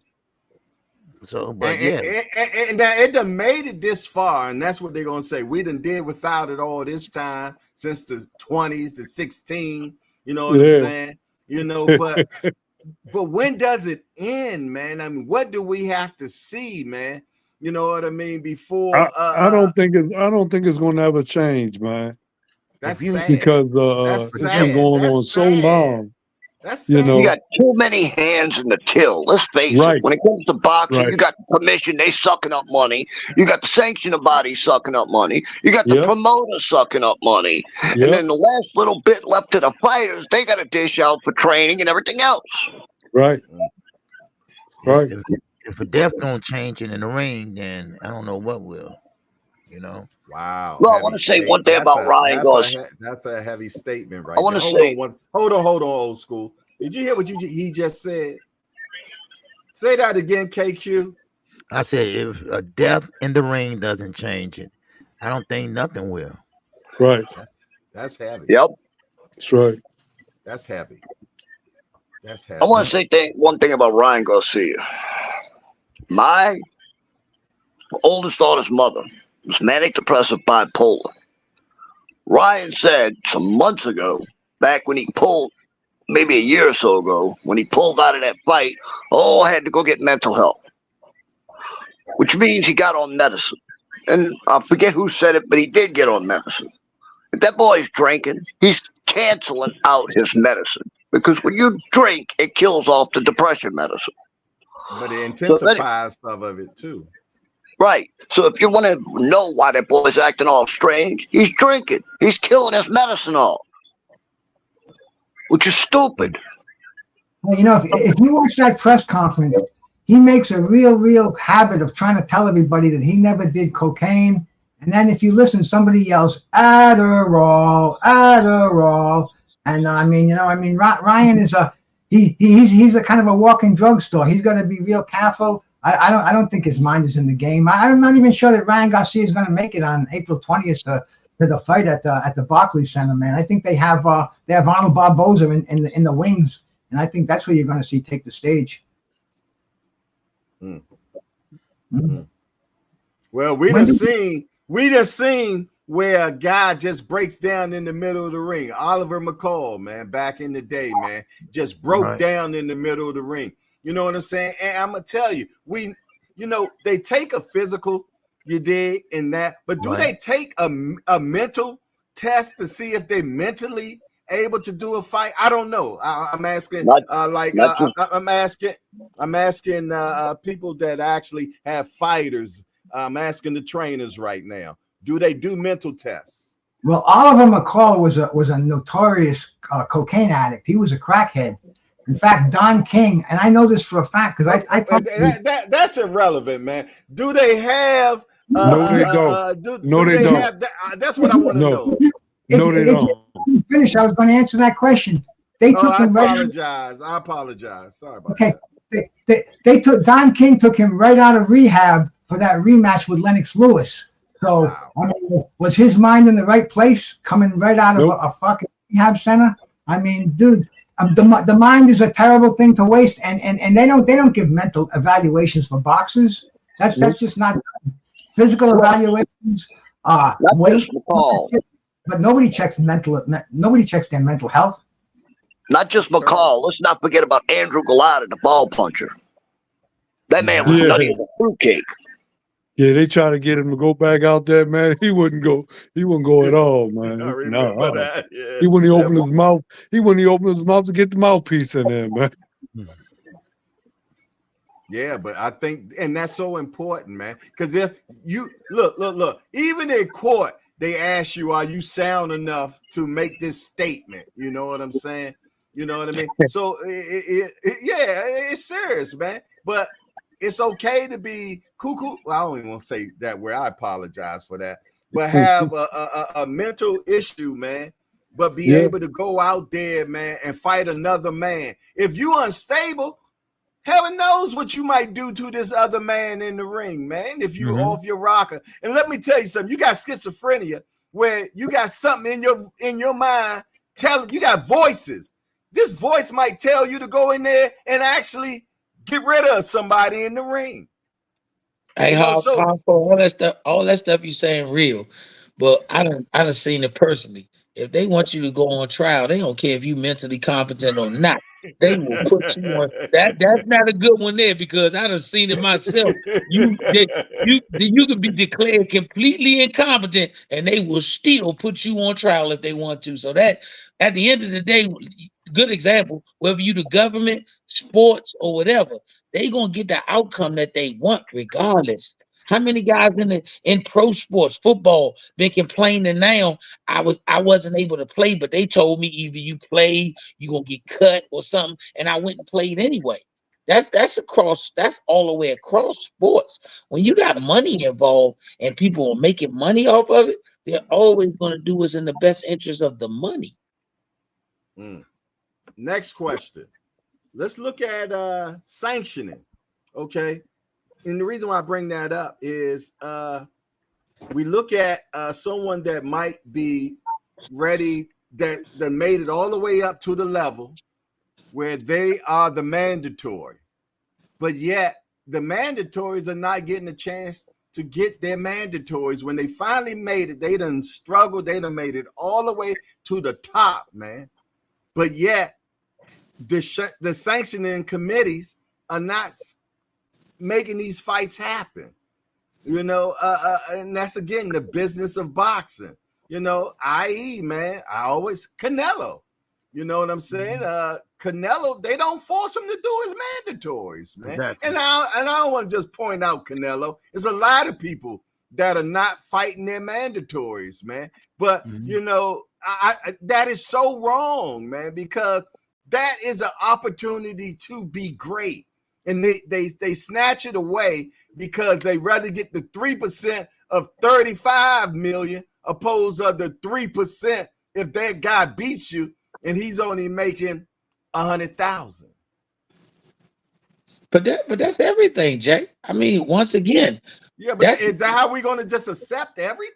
So, but and it done made it this far, and that's what they're gonna say. We done did without it all this time since the 20s, the 16. You know what I'm saying? But when does it end, man? I mean, what do we have to see, man? You know what I mean? Before I don't think it's going to ever change, man. That's sad. Because it's been going on so long. That's sad. You got too many hands in the till. Let's face it. When it comes to boxing, you got the commission, they sucking up money. You got the sanctioning body sucking up money. You got the promoter sucking up money. And then the last little bit left to the fighters, they got to dish out for training and everything else. Right. Right. If a death don't change it in the ring, then I don't know what will. Wow. Well, I want to say one thing about Ryan Garcia. That's a heavy statement, right? I want to say. Hold on, old school. Did you hear what he just said? Say that again, KQ. I said if a death in the ring doesn't change it, I don't think nothing will. Right. That's heavy. Yep. That's right. That's heavy. That's heavy. I want to say one thing about Ryan Garcia. My oldest daughter's mother was manic depressive bipolar. Ryan said some months ago, back when he pulled, maybe a year or so ago, when he pulled out of that fight, I had to go get mental health, which means he got on medicine. And I forget who said it, but he did get on medicine. If that boy's drinking, he's canceling out his medicine, because when you drink, it kills off the depression medicine. But it intensifies some of it too. Right. So if you want to know why that boy's acting all strange, he's drinking. He's killing his medicine off, which is stupid. Well, if you watch that press conference, he makes a real habit of trying to tell everybody that he never did cocaine. And then if you listen, somebody yells, Adderall, Adderall. And Ryan is he's a kind of a walking drugstore. He's got to be real careful. I don't think his mind is in the game. I'm not even sure that Ryan Garcia is going to make it on April 20th to the fight at the Barclays Center, man. I think they have Arnold Barboza in the wings, and I think that's where you're going to see take the stage. Well, we done seen where a guy just breaks down in the middle of the ring. Oliver McCall, man, back in the day, man, just broke down in the middle of the ring. You know what I'm saying? And I'm gonna tell you, they take a physical, you dig, in that, but do they take a mental test to see if they mentally able to do a fight? I don't know. I'm asking, I'm asking people that actually have fighters. I'm asking the trainers right now. Do they do mental tests? Well, Oliver McCall was a notorious cocaine addict. He was a crackhead. In fact, Don King, and I know this for a fact because that's irrelevant, man. Do they have? No, they don't. Do they don't. Have? That's what I want to know. No, they don't. Finish. I was going to answer that question. They took him I apologize. Sorry about that. They took Don King took him right out of rehab for that rematch with Lennox Lewis. So I mean, was his mind in the right place coming right out of a fucking rehab center? I mean, dude. The mind is a terrible thing to waste, and they don't give mental evaluations for boxers. That's just not physical evaluations. Weight, but nobody checks their mental health. Not just McCall. Let's not forget about Andrew Galata, the ball puncher. That man was nutty as a fruitcake. Yeah, they try to get him to go back out there, man. He wouldn't go. He wouldn't go at all, man. I remember that. Yeah. He wouldn't open his mouth. He wouldn't open his mouth to get the mouthpiece in there, man. Yeah, but I think, and that's so important, man. Because if you look, even in court, they ask you, "Are you sound enough to make this statement?" You know what I'm saying? You know what I mean? So it's serious, man. But it's okay to be cuckoo. Well, I don't even want to say that word. I apologize for that. But have a mental issue, man. But be able to go out there, man, and fight another man. If you unstable, heaven knows what you might do to this other man in the ring, man. If you off your rocker. And let me tell you something. You got schizophrenia where you got something in your mind telling you got voices. This voice might tell you to go in there and actually get rid of somebody in the ring. Hey, all that stuff you saying real, but I done seen it personally. If they want you to go on trial, they don't care if you mentally competent or not. They will put you on. That's not a good one there because I done seen it myself. You can be declared completely incompetent, and they will still put you on trial if they want to. So that at the end of the day, good example. Whether you the government, sports, or whatever, they gonna get the outcome that they want regardless. How many guys in pro sports, football, been complaining now? I wasn't able to play, but they told me either you play, you gonna get cut or something, and I went and played anyway. That's all the way across sports. When you got money involved and people are making money off of it, they're always gonna do what's in the best interest of the money. Next question. Let's look at sanctioning. Okay. And the reason why I bring that up is we look at someone that might be ready, that made it all the way up to the level where they are the mandatory, but yet the mandatories are not getting a chance to get their mandatories. When they finally made it, they done struggled, they done made it all the way to the top, man. But yet the sanctioning committees are not making these fights happen, and that's again the business of boxing. I.e., man, I always Canelo. You know what I'm saying? Canelo, they don't force him to do his mandatories, man. Exactly. And I don't want to just point out Canelo. There's a lot of people that are not fighting their mandatories, man. But that is so wrong, man, because that is an opportunity to be great. And they snatch it away because they rather get the 3% of 35 million opposed to the 3% if that guy beats you and he's only making 100,000. But that's everything, Jay. I mean, once again. Yeah, but is that how we're going to just accept everything?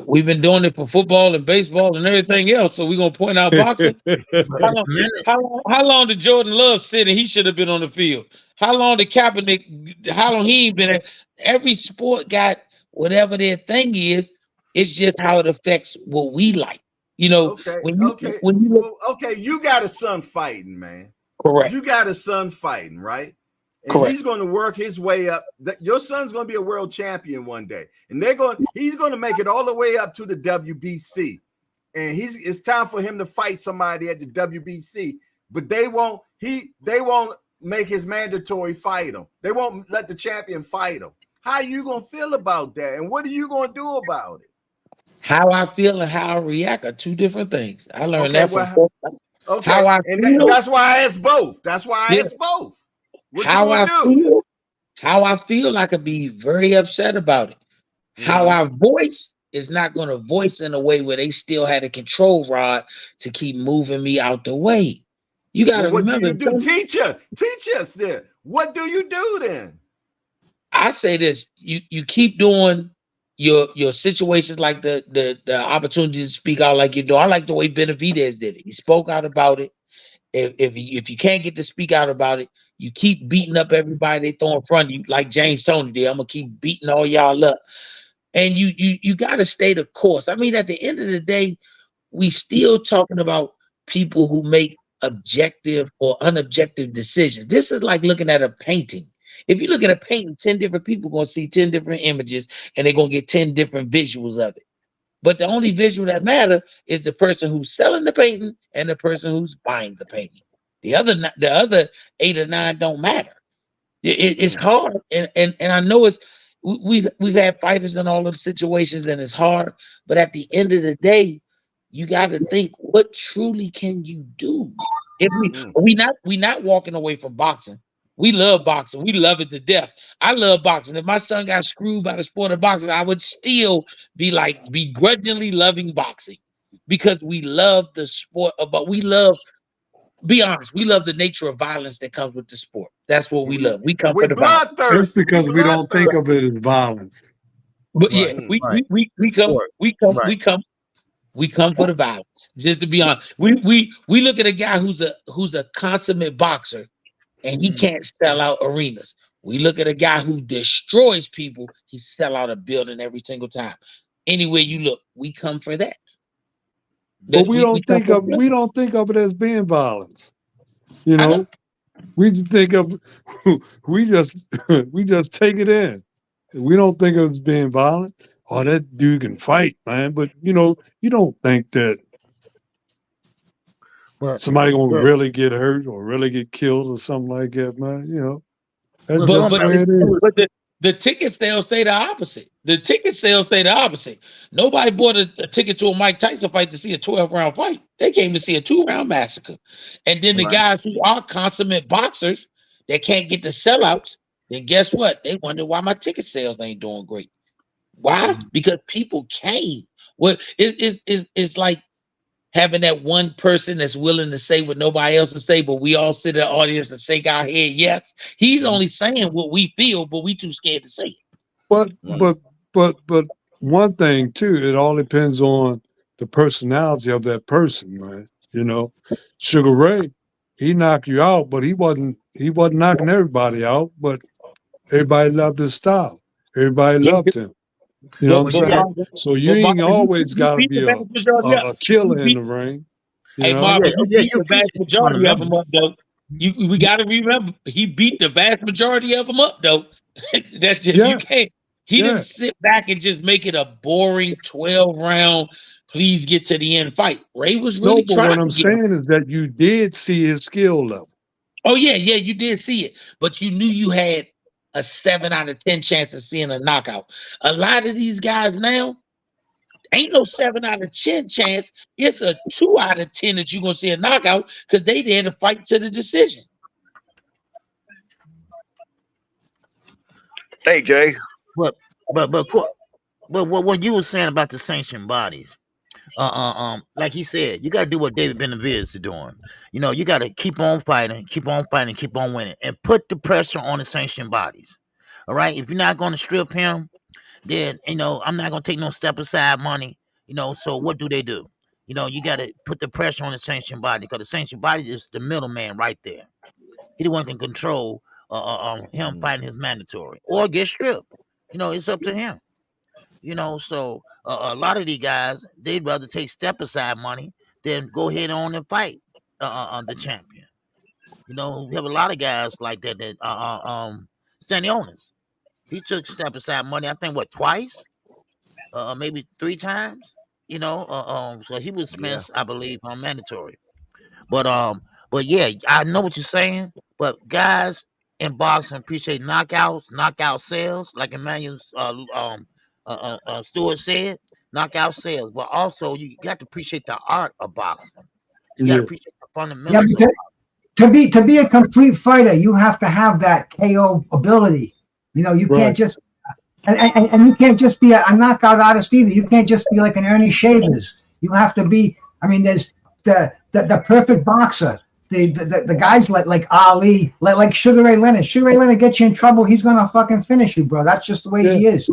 We've been doing it for football and baseball and everything else, so we're gonna point out boxing. How long did Jordan Love sit and he should have been on the field? How long did Kaepernick? How long he been at? Every sport got whatever their thing is. It's just how it affects what we like. Okay. You got a son fighting, man. Correct. You got a son fighting, right? And correct. He's going to work his way up. Your son's going to be a world champion one day, and he's going to make it all the way up to the WBC. and it's time for him to fight somebody at the WBC, but they won't make his mandatory fight him. They won't let the champion fight him. How you gonna feel about that? And what are you gonna do about it? How I feel and how I react are two different things. I learned Okay, that from okay, how I feel. that's why I asked both. What you gonna do? How I feel, I could be very upset about it. How I voice is not going to voice in a way where they still had a control rod to keep moving me out the way. You got to remember. What do you do? Teach us then. What do you do then? I say this: you keep doing your situations, like the opportunity to speak out like you do. I like the way Benavidez did it. He spoke out about it. If you can't get to speak out about it, you keep beating up everybody they throw in front of you, like James Toney did. I'm gonna keep beating all y'all up, and you got to stay the course. I mean, at the end of the day, we still talking about people who make objective or unobjective decisions. This is like looking at a painting. If you look at a painting, 10 different people going to see 10 different images, and they're going to get 10 different visuals of it. But the only visual that matter is the person who's selling the painting and the person who's buying the painting. The other 8 or 9 don't matter. It's hard, and I know we've had fighters in all of situations, and it's hard. But at the end of the day, you got to think, what truly can you do? If we not walking away from boxing. We love boxing. We love it to death. I love boxing. If my son got screwed by the sport of boxing, I would still be begrudgingly loving boxing, because we love the sport. But we love, be honest, we love the nature of violence that comes with the sport. That's what we love. We come for the violence. Just because we don't think of it as violence. But yeah, we come for the violence. Just to be honest, we look at a guy who's a consummate boxer, and he can't sell out arenas. We look at a guy who destroys people. He sell out a building every single time. Anywhere you look, we come for that. But we don't think of it as being violence. You know, we just think of we just take it in. We don't think of it as being violent. Oh, that dude can fight, man. But you don't think that somebody gonna really get hurt or really get killed or something like that, man. That's just the way it is. But the ticket sales say the opposite. The ticket sales say the opposite. Nobody bought a ticket to a Mike Tyson fight to see a 12-round fight. They came to see a 2-round massacre. And then the guys who are consummate boxers that can't get the sellouts, then guess what? They wonder why my ticket sales ain't doing great. Why? Because people came. Well, it's like having that one person that's willing to say what nobody else will say, but we all sit in the audience and shake our head. Yes, he's only saying what we feel, but we too scared to say it. But one thing too, it all depends on the personality of that person, man. Sugar Ray, he knocked you out, but he wasn't knocking everybody out, but everybody loved his style. Everybody loved him. You know what I'm saying? So you ain't always got to be a killer in the ring. Hey, Marvin, you beat the vast majority of them up, though. We got to remember, he beat the vast majority of them up, though. That's just, you can't. He didn't sit back and just make it a boring 12-round, please get to the end fight. Ray was really trying. What I'm saying is that you did see his skill level. Oh, yeah, you did see it. But you knew you had a 7 out of 10 chance of seeing a knockout. A lot of these guys now, ain't no 7 out of 10 chance. It's a 2 out of 10 that you're going to see a knockout, because they there to fight to the decision. Hey, Jay. But what you were saying about the sanctioned bodies, like he said, you got to do what David Benavidez is doing. You got to keep on fighting, keep on winning, and put the pressure on the sanctioned bodies. All right, if you're not going to strip him, then I'm not going to take no step aside money. So what do? You got to put the pressure on the sanctioned body, because the sanctioned body is the middleman right there. He the one can control him fighting his mandatory or get stripped. It's up to him. So a lot of these guys, they'd rather take step aside money than go ahead on and fight the champion. We have a lot of guys like that. Stanionis, he took step aside money. I think twice, maybe 3 times. You know, so he was Spence, I believe, on mandatory. But yeah, I know what you're saying. But guys in boxing appreciate knockouts, knockout sales, like Emmanuel Stewart said, knockout sales. But also you got to appreciate the art of boxing. You got to appreciate the Yeah, fundamentals of to be a complete fighter, you have to have that KO ability. You know, you can't just and you can't just be a knockout artist either. You can't just be like an Ernie Shavers. You have to be. I mean, there's the perfect boxer. The guys like Ali, like Sugar Ray Leonard. Sugar Ray Leonard gets you in trouble, he's gonna fucking finish you, bro. That's just the way he is.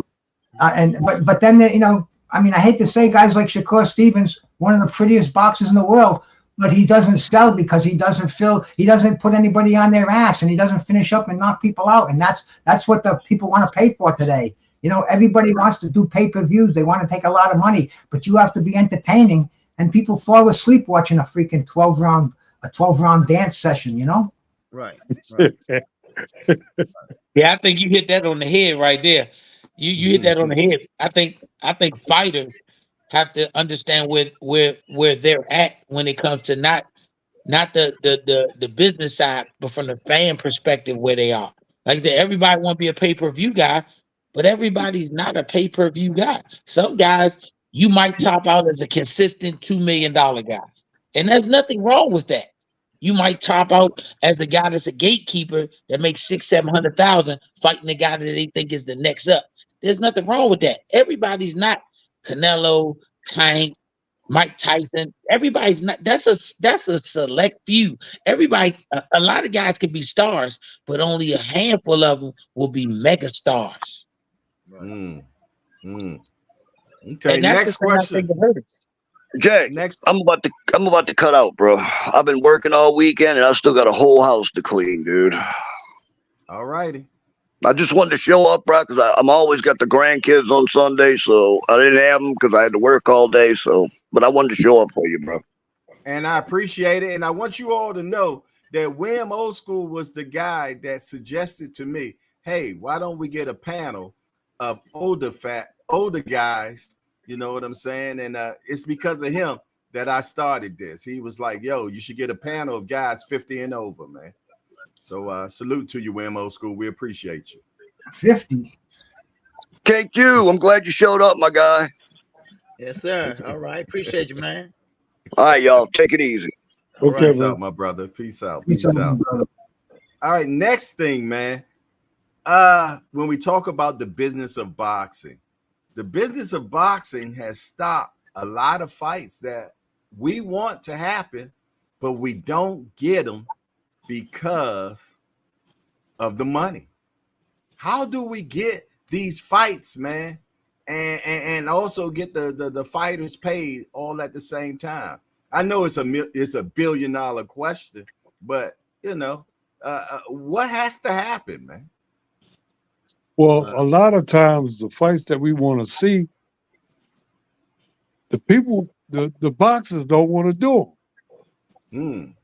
But then you know, I mean, I hate to say, guys like Shakur Stevens, one of the prettiest boxers in the world, but he doesn't sell because he doesn't put anybody on their ass, and he doesn't finish up and knock people out, and that's what the people want to pay for today. You know, everybody wants to do pay-per-views. They want to take a lot of money, but you have to be entertaining, and people fall asleep watching a freaking 12-round dance session, you know? Right. Yeah, I think you hit that on the head right there. You hit that on the head. I think fighters have to understand where they're at when it comes to not the business side, but from the fan perspective where they are. Like I said, everybody want to be a pay-per-view guy, but everybody's not a pay-per-view guy. Some guys you might top out as a consistent $2 million guy, and there's nothing wrong with that. You might top out as a guy that's a gatekeeper that makes 600,000-700,000 fighting the guy that they think is the next up. There's nothing wrong with that. Everybody's not Canelo, Tank, Mike Tyson. Everybody's not. That's a select few. Everybody, a lot of guys could be stars, but only a handful of them will be mega stars. Okay, And that's next question. Jay, I'm about to cut out, bro. I've been working all weekend and I still got a whole house to clean, dude. All righty. I just wanted to show up, bro, because I'm always got the grandkids on Sunday, so I didn't have them because I had to work all day. So, but I wanted to show up for you, bro. And I appreciate it. And I want you all to know that William Old School was the guy that suggested to me, hey, why don't we get a panel of older guys? You know what I'm saying? And it's because of him that I started this. He was like, yo, you should get a panel of guys 50 and over, man. So salute to you, William Old School. We appreciate you. 50. KQ, I'm glad you showed up, my guy. Yes, sir. All right. Appreciate you, man. All right, y'all. Take it easy. All right. Peace out, my brother. Peace out. Peace out. All right. Next thing, man. When we talk about the business of boxing, the business of boxing has stopped a lot of fights that we want to happen, but we don't get them because of the money. How do we get these fights, man, and also get the fighters paid all at the same time? I know it's a $1 billion question, but you know, what has to happen, man? Well, a lot of times the fights that we want to see, the people, the boxers don't want to do them.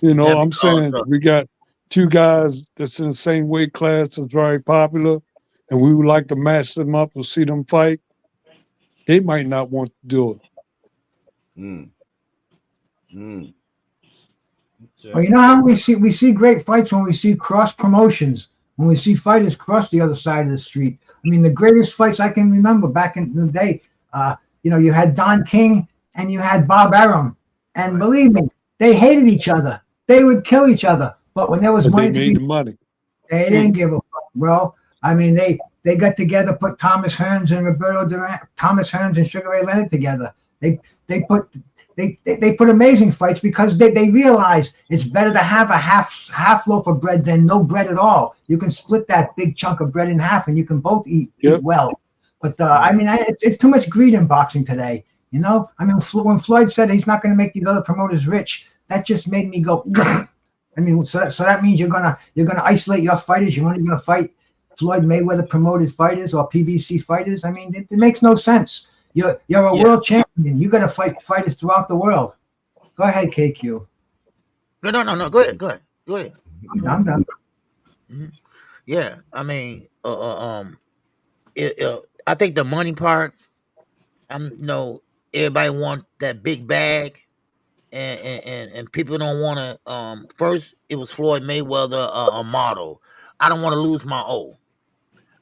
You know, I'm saying we got two guys that's in the same weight class that's very popular, and we would like to match them up and see them fight. They might not want to do it. Well, you know how we see great fights when we see cross promotions, when we see fighters cross the other side of the street. I mean, the greatest fights I can remember back in the day, you know, you had Don King and you had Bob Arum, and believe me, they hated each other. They would kill each other, but when there was money, they made the money. They didn't give a fuck, bro. I mean, they got together, put Thomas Hearns and Sugar Ray Leonard together. They put amazing fights because they realize it's better to have a half loaf of bread than no bread at all. You can split that big chunk of bread in half, and you can both eat well. But I mean, it's too much greed in boxing today. You know, I mean, when Floyd said he's not going to make these other promoters rich, that just made me go. I mean, so that means you're gonna isolate your fighters. You're only gonna fight Floyd Mayweather promoted fighters or PBC fighters. I mean, it makes no sense. You're a world champion. You got to fight fighters throughout the world. Go ahead, KQ. No. Go ahead. I'm done. Yeah, I mean, I think the money part. Everybody want that big bag, and people don't want to. First, it was Floyd Mayweather, a model. I don't want to lose my O.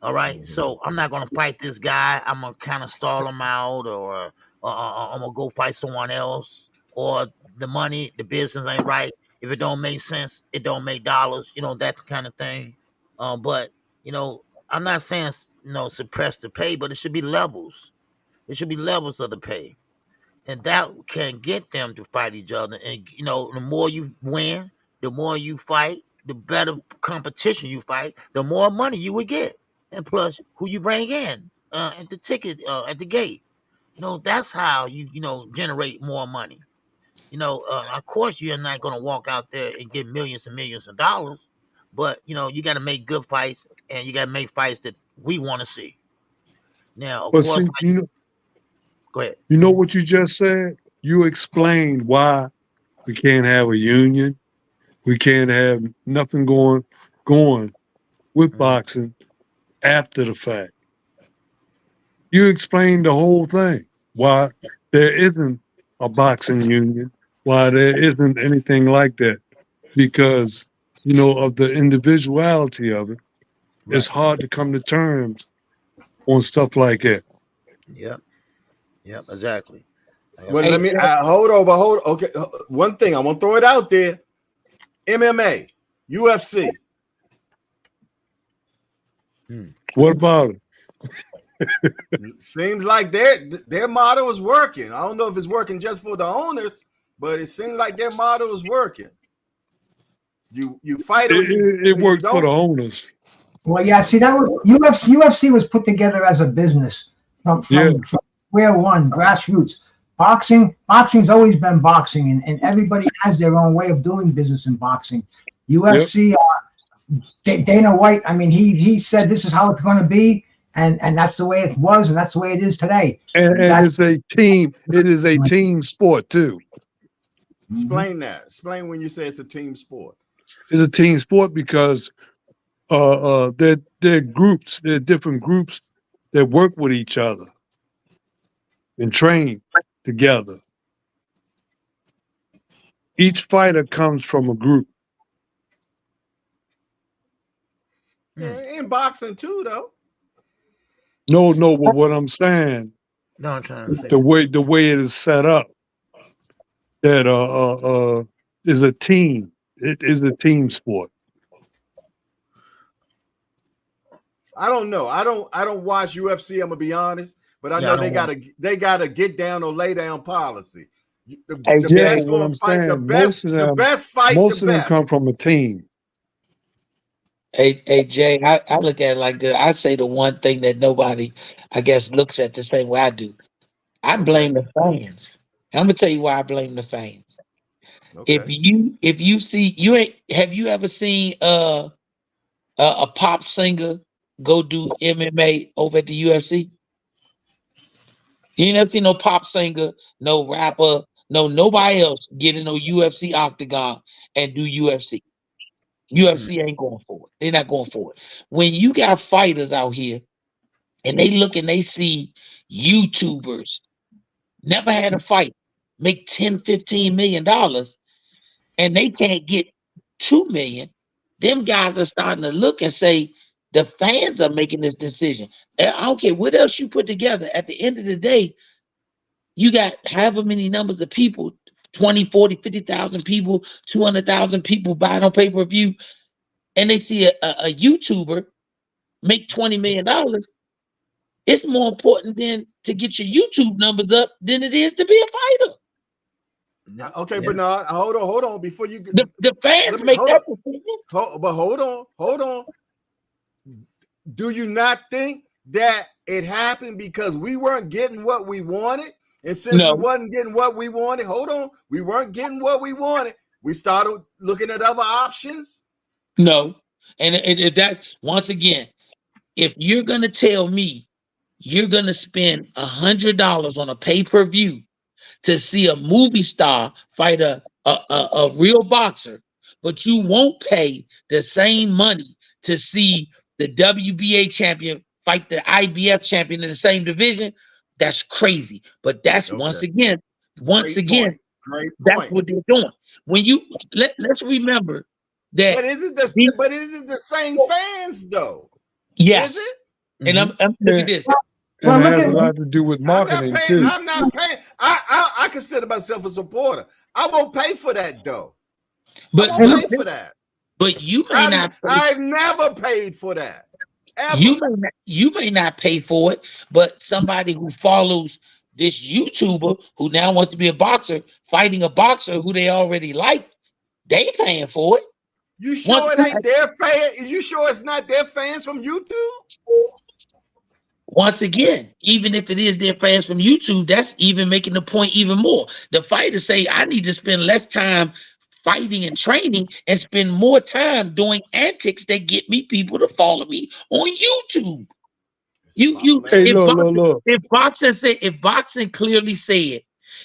All right, so I'm not gonna fight this guy. I'm gonna kind of stall him out, or I'm gonna go fight someone else. Or the money, the business ain't right. If it don't make sense, it don't make dollars. That kind of thing. But I'm not saying suppress the pay, but it should be levels. It should be levels of the pay, and that can get them to fight each other. And the more you win, the more you fight, the better competition you fight, the more money you would get. And plus, who you bring in at the ticket at the gate. That's how you generate more money. Of course, you're not going to walk out there and get millions and millions of dollars, but you got to make good fights, and you got to make fights that we want to see. Now, of course, see, go ahead. You know what you just said? You explained why we can't have a union. We can't have nothing going with boxing after the fact. You explained the whole thing. Why there isn't a boxing union, why there isn't anything like that. Because, of the individuality of it. Right. It's hard to come to terms on stuff like that. Yep, exactly. Well, let me hold on. Okay, one thing I want to throw it out there: MMA, UFC. What about it? Seems like their model is working. I don't know if it's working just for the owners, but it seems like their model is working. You fight it worked for the owners. Well, yeah. See, that was UFC was put together as a business from square one, grassroots. Boxing's always been boxing, and everybody has their own way of doing business in boxing. UFC, Dana White. I mean, he said this is how it's going to be, and that's the way it was, and that's the way it is today. And it's a team. It is a team sport too. Explain that. Explain when you say it's a team sport. It's a team sport because they're groups. They're different groups that work with each other and train together. Each fighter comes from a group. Yeah, in boxing too, though. No, but what I'm saying, I'm trying to say the way it is set up, that is a team. It is a team sport. I don't know. I don't watch UFC. I'm gonna be honest, but I know they got a get down or lay down policy. The best gonna fight the best. The best fight. Most of them come from a team. Hey Jay, I look at it like this. I say the one thing that nobody, I guess, looks at the same way I do. I blame the fans. I'm gonna tell you why I blame the fans. Okay. If you see, have you ever seen a pop singer go do MMA over at the UFC? You never see no pop singer, no rapper, nobody else get in no UFC octagon and do UFC. UFC ain't going for it. They're not going for it. When you got fighters out here and they look and they see YouTubers never had a fight, make $10, $15 million, and they can't get 2 million, them guys are starting to look and say, the fans are making this decision. I don't care what else you put together. At the end of the day, you got however many numbers of people, 20, 40, 50,000 people, 200,000 people buying on pay-per-view, and they see a YouTuber make $20 million. It's more important than to get your YouTube numbers up than it is to be a fighter. Okay, Bernard, hold on. Before you the fans make that decision. But hold on. Do you not think that it happened because we weren't getting what we wanted? And since we wasn't getting what we wanted, we weren't getting what we wanted. We started looking at other options. No, and that once again, if you're gonna tell me you're gonna spend $100 on a pay-per-view to see a movie star fight a real boxer, but you won't pay the same money to see the WBA champion fight the IBF champion in the same division. That's crazy. But that's once again, Great point. Great that's point. what they're doing. When you let's remember that. But is it the same fans though? Yes. Is it? And I'm look at this. And it has a lot to do with marketing too. I'm not paying. I consider myself a supporter. I won't pay for that though. But I won't pay for that. But you may not. I've never paid for that. Ever. You may not pay for it, but somebody who follows this YouTuber who now wants to be a boxer, fighting a boxer who they already like, they paying for it. You sure it ain't their fan? You sure it's not their fans from YouTube? Once again, even if it is their fans from YouTube, that's even making the point even more. The fighters say, I need to spend less time fighting and training and spend more time doing antics that get me people to follow me on YouTube. If boxing clearly said,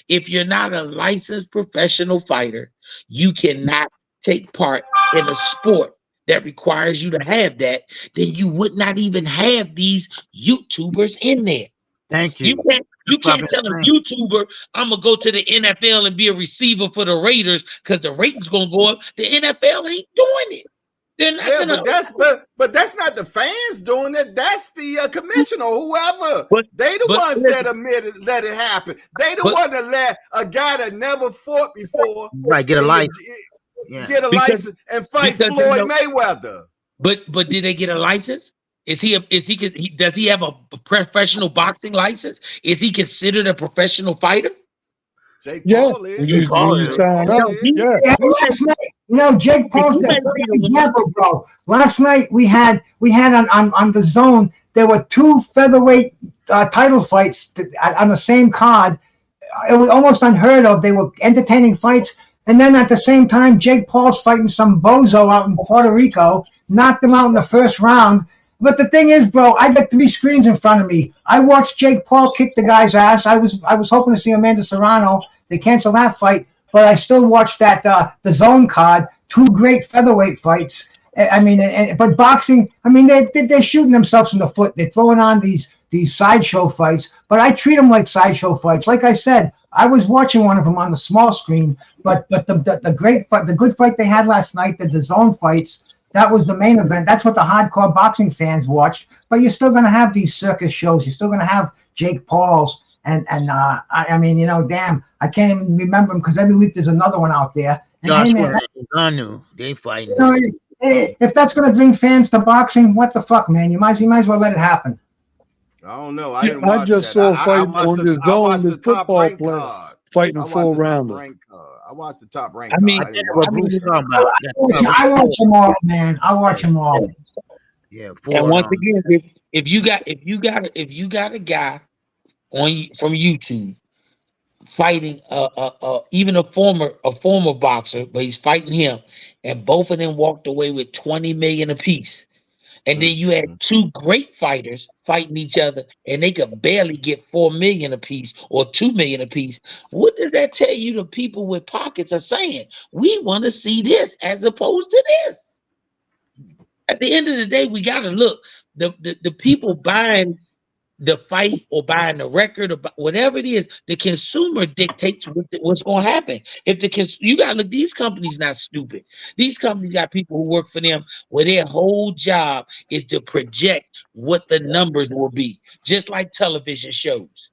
if you're not a licensed professional fighter, you cannot take part in a sport that requires you to have that, then you would not even have these YouTubers in there. Thank you. You can't tell a YouTuber, I'm gonna go to the NFL and be a receiver for the Raiders because the ratings gonna go up. The NFL ain't doing it. They're not gonna. But that's not the fans doing it. That's the commissioner, whoever. They the ones that let it happen. They the one that let a guy that never fought before get a license. Get a license and fight Floyd Mayweather. But did they get a license? Does he have a professional boxing license? Is he considered a professional fighter? Jake Paul is. You sign up. Jake Paul's a great example, bro. Last night we had on the Zone, there were 2 featherweight title fights on the same card. It was almost unheard of. They were entertaining fights. And then at the same time, Jake Paul's fighting some bozo out in Puerto Rico, knocked him out in the first round. But the thing is, bro, I got 3 screens in front of me. I watched Jake Paul kick the guy's ass. I was hoping to see Amanda Serrano. They canceled that fight, but I still watched that the Zone card. 2 great featherweight fights. I mean, but boxing. I mean, they're shooting themselves in the foot. They're throwing on these sideshow fights, but I treat them like sideshow fights. Like I said, I was watching one of them on the small screen, but the great fight, the good fight they had last night, the Zone fights. That was the main event. That's what the hardcore boxing fans watch. But you're still going to have these circus shows. You're still going to have Jake Paul's. And I mean, damn, I can't even remember them because every week there's another one out there. Joshua and they fighting. If that's going to bring fans to boxing, what the fuck, man? You might as well let it happen. I don't know. I didn't watch just saw a fight on the Zone, the football player fighting a 4-rounder. I watched the top rank. I mean, I watch them all, man. I watch them all. Yeah. And once again, if you got a guy from YouTube fighting even a former boxer, but he's fighting him, and both of them walked away with 20 million apiece. And then you had 2 great fighters fighting each other, and they could barely get 4 million apiece or 2 million apiece. What does that tell you? The people with pockets are saying, we want to see this as opposed to this. At the end of the day, we got to look. The people buying the fight or buying the record or whatever it is, the consumer dictates what's going to happen. You got to look, these companies not stupid. These companies got people who work for them where their whole job is to project what the numbers will be, just like television shows.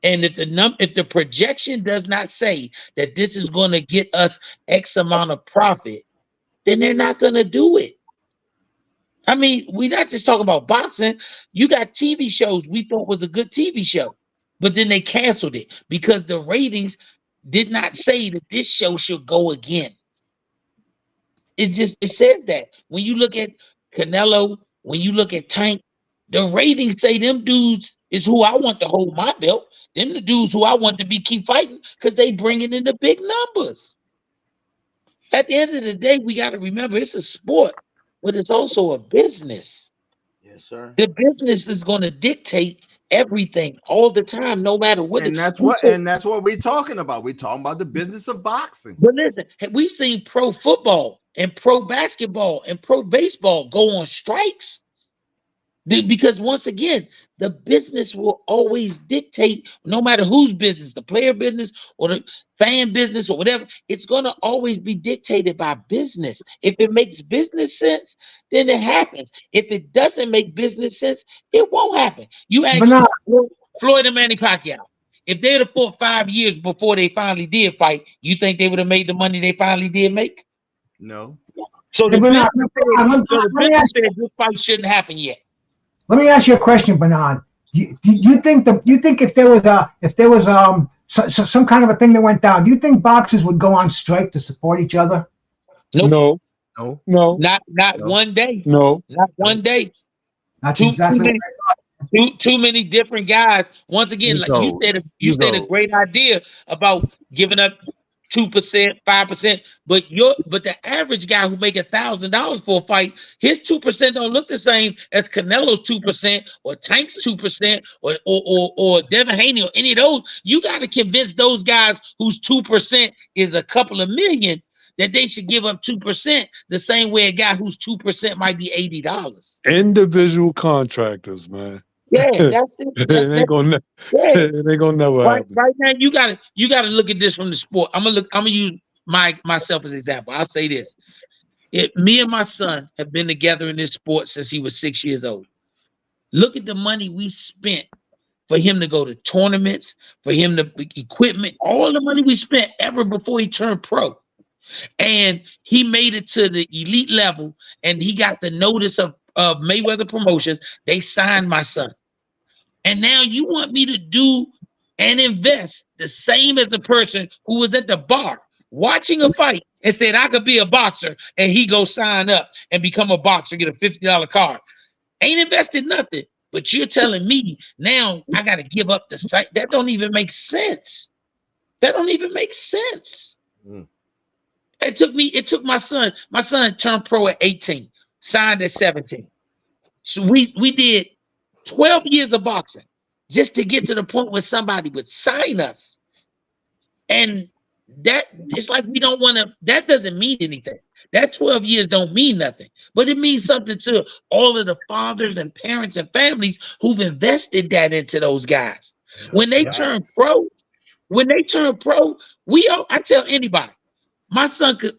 And if the projection does not say that this is going to get us X amount of profit, then they're not going to do it. I mean, we're not just talking about boxing. You got TV shows we thought was a good TV show, but then they canceled it because the ratings did not say that this show should go again. It says that. When you look at Canelo, when you look at Tank, the ratings say them dudes is who I want to hold my belt. Them the dudes who I want to keep fighting because they bringing in the big numbers. At the end of the day, we got to remember it's a sport. But it's also a business. Yes, sir. The business is going to dictate everything all the time, no matter what. And that's what we're talking about. We're talking about the business of boxing. But listen, we've seen pro football and pro basketball and pro baseball go on strikes. Because once again, the business will always dictate, no matter whose business, the player business or the fan business or whatever, it's going to always be dictated by business. If it makes business sense, then it happens. If it doesn't make business sense, it won't happen. You ask Floyd and Manny Pacquiao, if they'd have fought 5 years before they finally did fight, you think they would have made the money they finally did make? No. So the business said this fight shouldn't happen yet. Let me ask you a question, Bernard. Do you think if there was some kind of a thing that went down, do you think boxers would go on strike to support each other? Nope. No. Not one day. No. Not one day. That's Too many different guys. Once again, like you said a great idea about giving up 2%, 5%, but the average guy who make $1,000 for a fight, his 2% don't look the same as Canelo's 2% or Tank's 2% or Devin Haney or any of those. You got to convince those guys whose 2% is a couple of million that they should give up 2%, the same way a guy whose 2% might be $80. Individual contractors, man. Yeah, that's it. It ain't gonna never happen. Right now, you gotta look at this from the sport. I'm gonna use myself as an example. I'll say this: me and my son have been together in this sport since he was 6 years old. Look at the money we spent for him to go to tournaments, for him to equipment, all the money we spent ever before he turned pro. And he made it to the elite level, and he got the notice of Mayweather Promotions. They signed my son. And now you want me to do and invest the same as the person who was at the bar watching a fight and said, I could be a boxer, and he go sign up and become a boxer, get a $50 card. Ain't invested nothing. But you're telling me now I got to give up the site. That don't even make sense. That don't even make sense. It took my son. My son turned pro at 18, signed at 17. So we did 12 years of boxing just to get to the point where somebody would sign us. And that it's like we don't want to, that doesn't mean anything. That 12 years don't mean nothing, but it means something to all of the fathers and parents and families who've invested that into those guys. When they turn pro, I tell anybody, my son could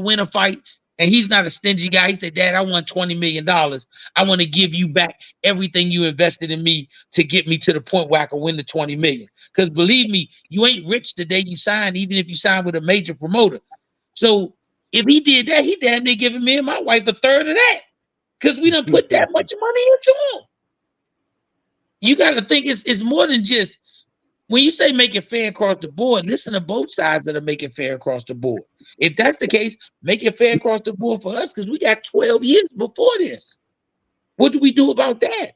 win a fight, and he's not a stingy guy. He said, Dad, I won $20 million. I want to give you back everything you invested in me to get me to the point where I can win the $20 million. Because believe me, you ain't rich the day you sign, even if you sign with a major promoter. So if he did that, he damn near giving me and my wife a third of that. Because we done put that much money into him. You got to think it's more than just, when you say make it fair across the board, listen to both sides that are making fair across the board. If that's the case, make it fair across the board for us, because we got 12 years before this. What do we do about that?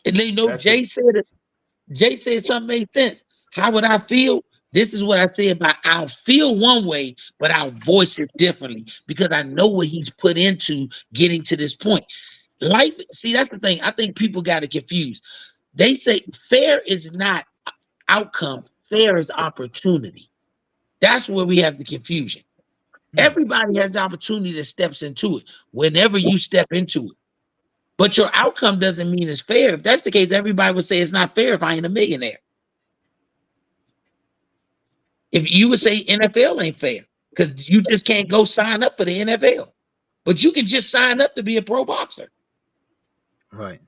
And then, you know, Jay said something made sense. How would I feel? This is what I say about I'll feel one way, but I'll voice it differently because I know what he's put into getting to this point. Life, see, that's the thing. I think people got it confused. They say fair is not outcome. Fair is opportunity. That's where we have the confusion. Everybody has the opportunity that steps into it whenever you step into it. But your outcome doesn't mean it's fair. If that's the case, everybody would say it's not fair if I ain't a millionaire. If you would say NFL ain't fair because you just can't go sign up for the NFL. But you can just sign up to be a pro boxer. Right.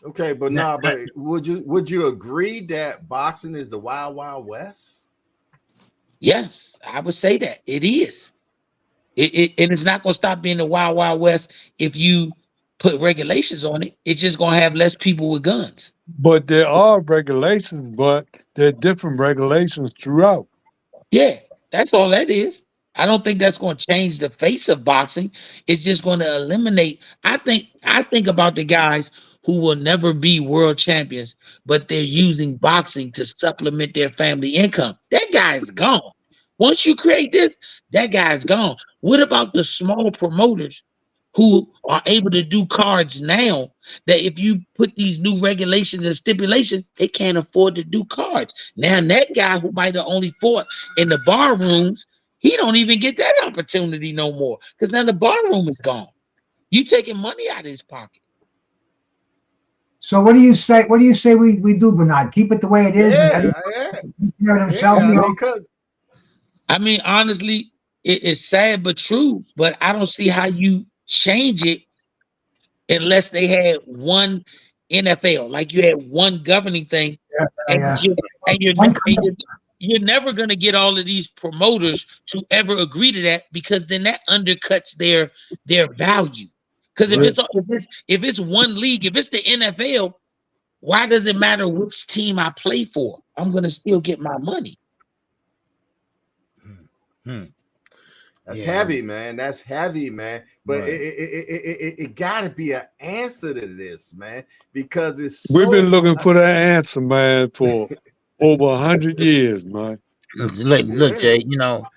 Okay, but but would you agree that boxing is the wild, wild west? Yes, I would say that it is. And it's not going to stop being the wild, wild west if you put regulations on it. It's just going to have less people with guns. But there are regulations, but there are different regulations throughout. Yeah, that's all that is. I don't think that's going to change the face of boxing. It's just going to eliminate. I think about the guys who will never be world champions, but they're using boxing to supplement their family income. That guy's gone. Once you create this, that guy's gone. What about the small promoters who are able to do cards now that if you put these new regulations and stipulations, they can't afford to do cards? Now that guy who might have only fought in the bar rooms, he don't even get that opportunity no more because now the bar room is gone. You taking money out of his pocket. So what do you say? What do you say we do, Bernard? Keep it the way it is, and Yeah, himself. yeah. I mean, honestly, it's sad but true. But I don't see how you change it unless they had one NFL, like you had one governing thing, and you're never gonna get all of these promoters to ever agree to that, because then that undercuts their value. Because if it's one league, if it's the NFL, why does it matter which team I play for? I'm gonna still get my money. That's heavy, man. That's heavy, man. But it got to be an answer to this, man, because it's we've been looking for that answer, man, for over 100 years, man. Look, Jay. Al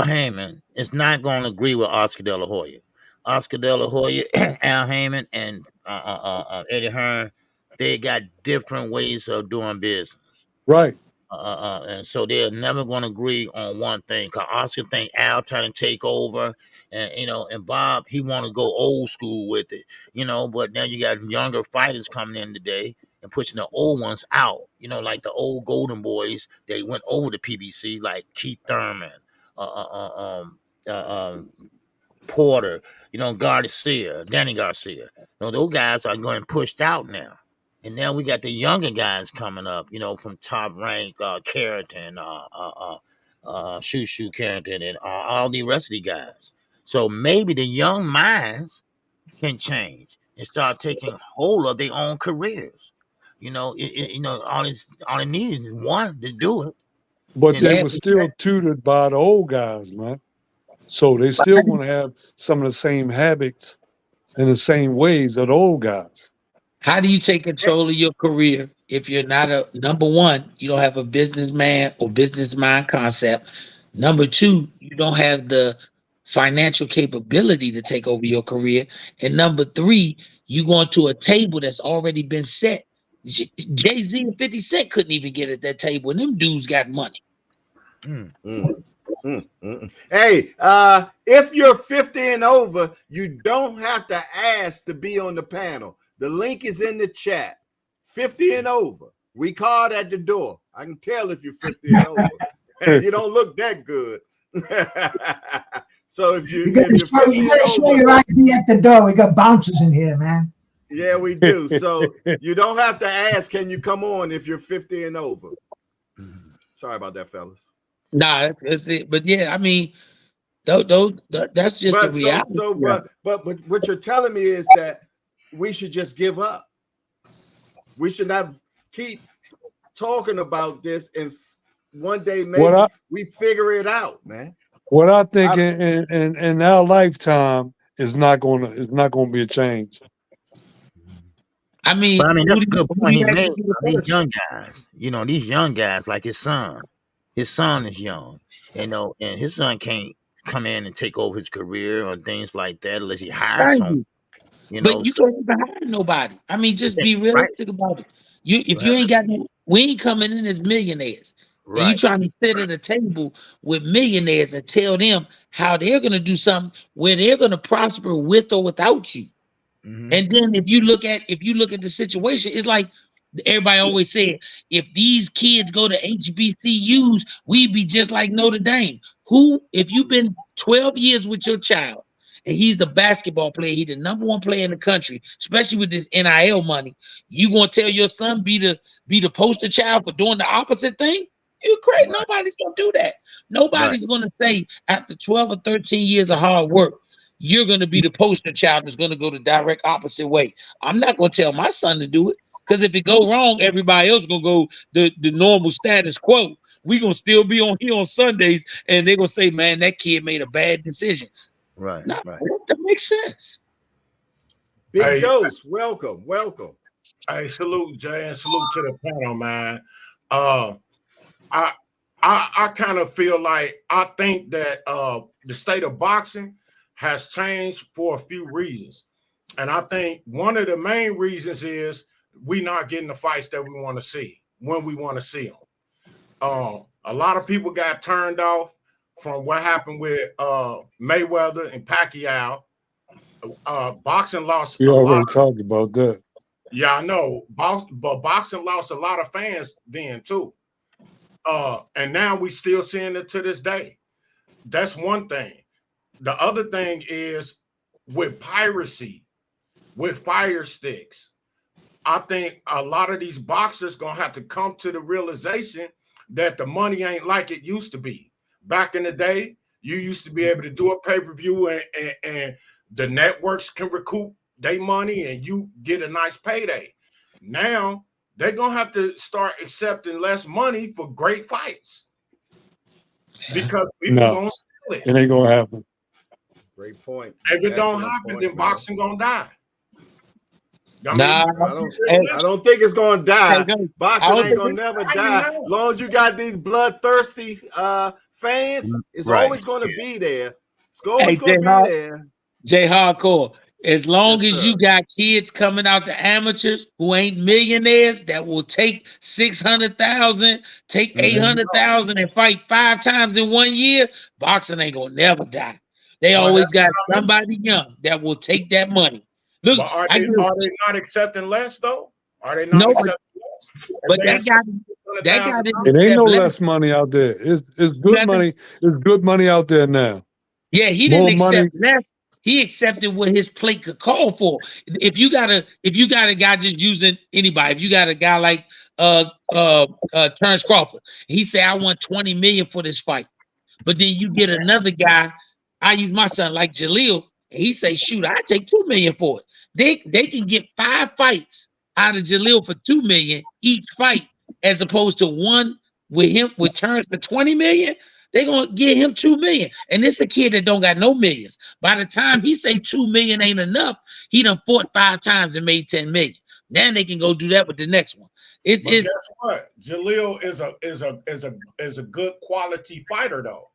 Heyman is not going to agree with Oscar De La Hoya. Oscar De La Hoya, Al Heyman, and Eddie Hearn, they got different ways of doing business. Right. And so they're never going to agree on one thing. Cause Oscar think Al trying to take over, and and Bob, he want to go old school with it, But now you got younger fighters coming in today and pushing the old ones out, like the old Golden Boys. They went over to PBC, like Keith Thurman, Porter, Garcia, Danny Garcia. Those guys are going pushed out now. And now we got the younger guys coming up, from Top Rank, Carrington, Shoo Carrington, and all the rest of the guys. So maybe the young minds can change and start taking hold of their own careers. All it needs is one to do it. But they were still tutored by the old guys, man. So they still want to have some of the same habits and the same ways of the old guys. How do you take control of your career if you're not number one, you don't have a businessman or business mind concept. Number two, you don't have the financial capability to take over your career. And number three, you going to a table that's already been set. Jay-Z and 50 Cent couldn't even get at that table, and them dudes got money. Hey, if you're 50 and over, you don't have to ask to be on the panel. The link is in the chat. 50 and over. We called at the door. I can tell if you're 50 and over. You don't look that good. So if you're 50 and over, show your ID at the door. We got bouncers in here, man. Yeah, we do. So you don't have to ask, can you come on if you're 50 and over? Sorry about that, fellas. Nah, that's it. But yeah, I mean, that's just the reality. But what you're telling me is that we should just give up. We should not keep talking about this, and one day maybe we figure it out, man. What I think in our lifetime is not going to be a change. I mean, that's a good point he made. These young guys, these young guys, like his son. His son is young, and his son can't come in and take over his career or things like that unless he hires someone. But you can't even hire nobody. I mean, just be realistic about it. You ain't got we ain't coming in as millionaires. Right. And you trying to sit at a table with millionaires and tell them how they're gonna do something where they're gonna prosper with or without you. Mm-hmm. And then if you look at the situation, it's like everybody always said, if these kids go to HBCUs, we'd be just like Notre Dame. If you've been 12 years with your child and he's a basketball player, he's the number one player in the country, especially with this NIL money, you gonna tell your son be the poster child for doing the opposite thing? You're crazy. Right. Nobody's gonna do that. Nobody's gonna say after 12 or 13 years of hard work, you're gonna be the poster child that's gonna go the direct opposite way. I'm not gonna tell my son to do it. Because if it go wrong, everybody else gonna go the normal status quo. We gonna still be on here on Sundays, and they're gonna say, "Man, that kid made a bad decision." Right. That makes sense. Big Dose, welcome. Hey, salute Jay, and salute to the panel, man. I kind of feel like I think that the state of boxing has changed for a few reasons, and I think one of the main reasons is we not getting the fights that we want to see when we want to see them. A lot of people got turned off from what happened with Mayweather and Pacquiao, boxing lost We a lot. already talked about that. Yeah, I know. But boxing lost a lot of fans then too. And now we still seeing it to this day. That's one thing. The other thing is with piracy, with fire sticks. I think a lot of these boxers gonna have to come to the realization that the money ain't like it used to be. Back in the day, you used to be able to do a pay-per-view and the networks can recoup their money and you get a nice payday. Now they're gonna have to start accepting less money for great fights because people gonna steal it. It ain't gonna happen. Great point. If it don't happen, then boxing gonna die. Nah, I don't think it's gonna die. Boxing ain't gonna never die. As long as you got these bloodthirsty fans, it's always gonna be there. It's always gonna be there. Jay Hardcore. As long as you got kids coming out the amateurs who ain't millionaires that will take 600,000, take 800,000 and fight 5 times in 1 year, boxing ain't gonna never die. They always got somebody young that will take that money. Look, but are they not accepting less though? Are they not accepting less? But that got it ain't no less money out there. It's good money. There's good money out there now. Yeah, he didn't accept less. He accepted what his plate could call for. If you got a guy just using anybody, if you got a guy like Terrence Crawford, he said, I want 20 million for this fight. But then you get another guy, I use my son like Jaleel, and he say, shoot, I take 2 million for it. They can get 5 fights out of Jaleel for 2 million each fight, as opposed to one with him with Terrence for 20 million. They're gonna give him 2 million. And this a kid that don't got no millions. By the time he say 2 million ain't enough, he done fought 5 times and made 10 million. Then they can go do that with the next one. Guess what? Jaleel is a good quality fighter though.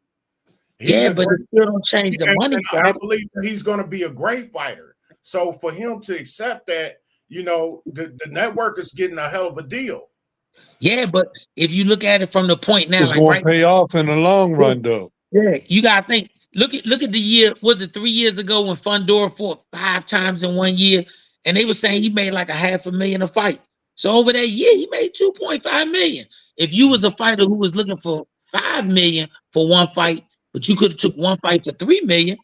But it still don't change the money. I believe that he's gonna be a great fighter. So for him to accept that, the network is getting a hell of a deal. Yeah, but if you look at it from the point now, it's going to pay off in the long run, though. Yeah, you got to think. Look at the year. Was it 3 years ago when Fundora fought 5 times in 1 year, and they were saying he made like $500,000 a fight. So over that year, he made 2.5 million. If you was a fighter who was looking for 5 million for one fight, but you could have took one fight for 3 million,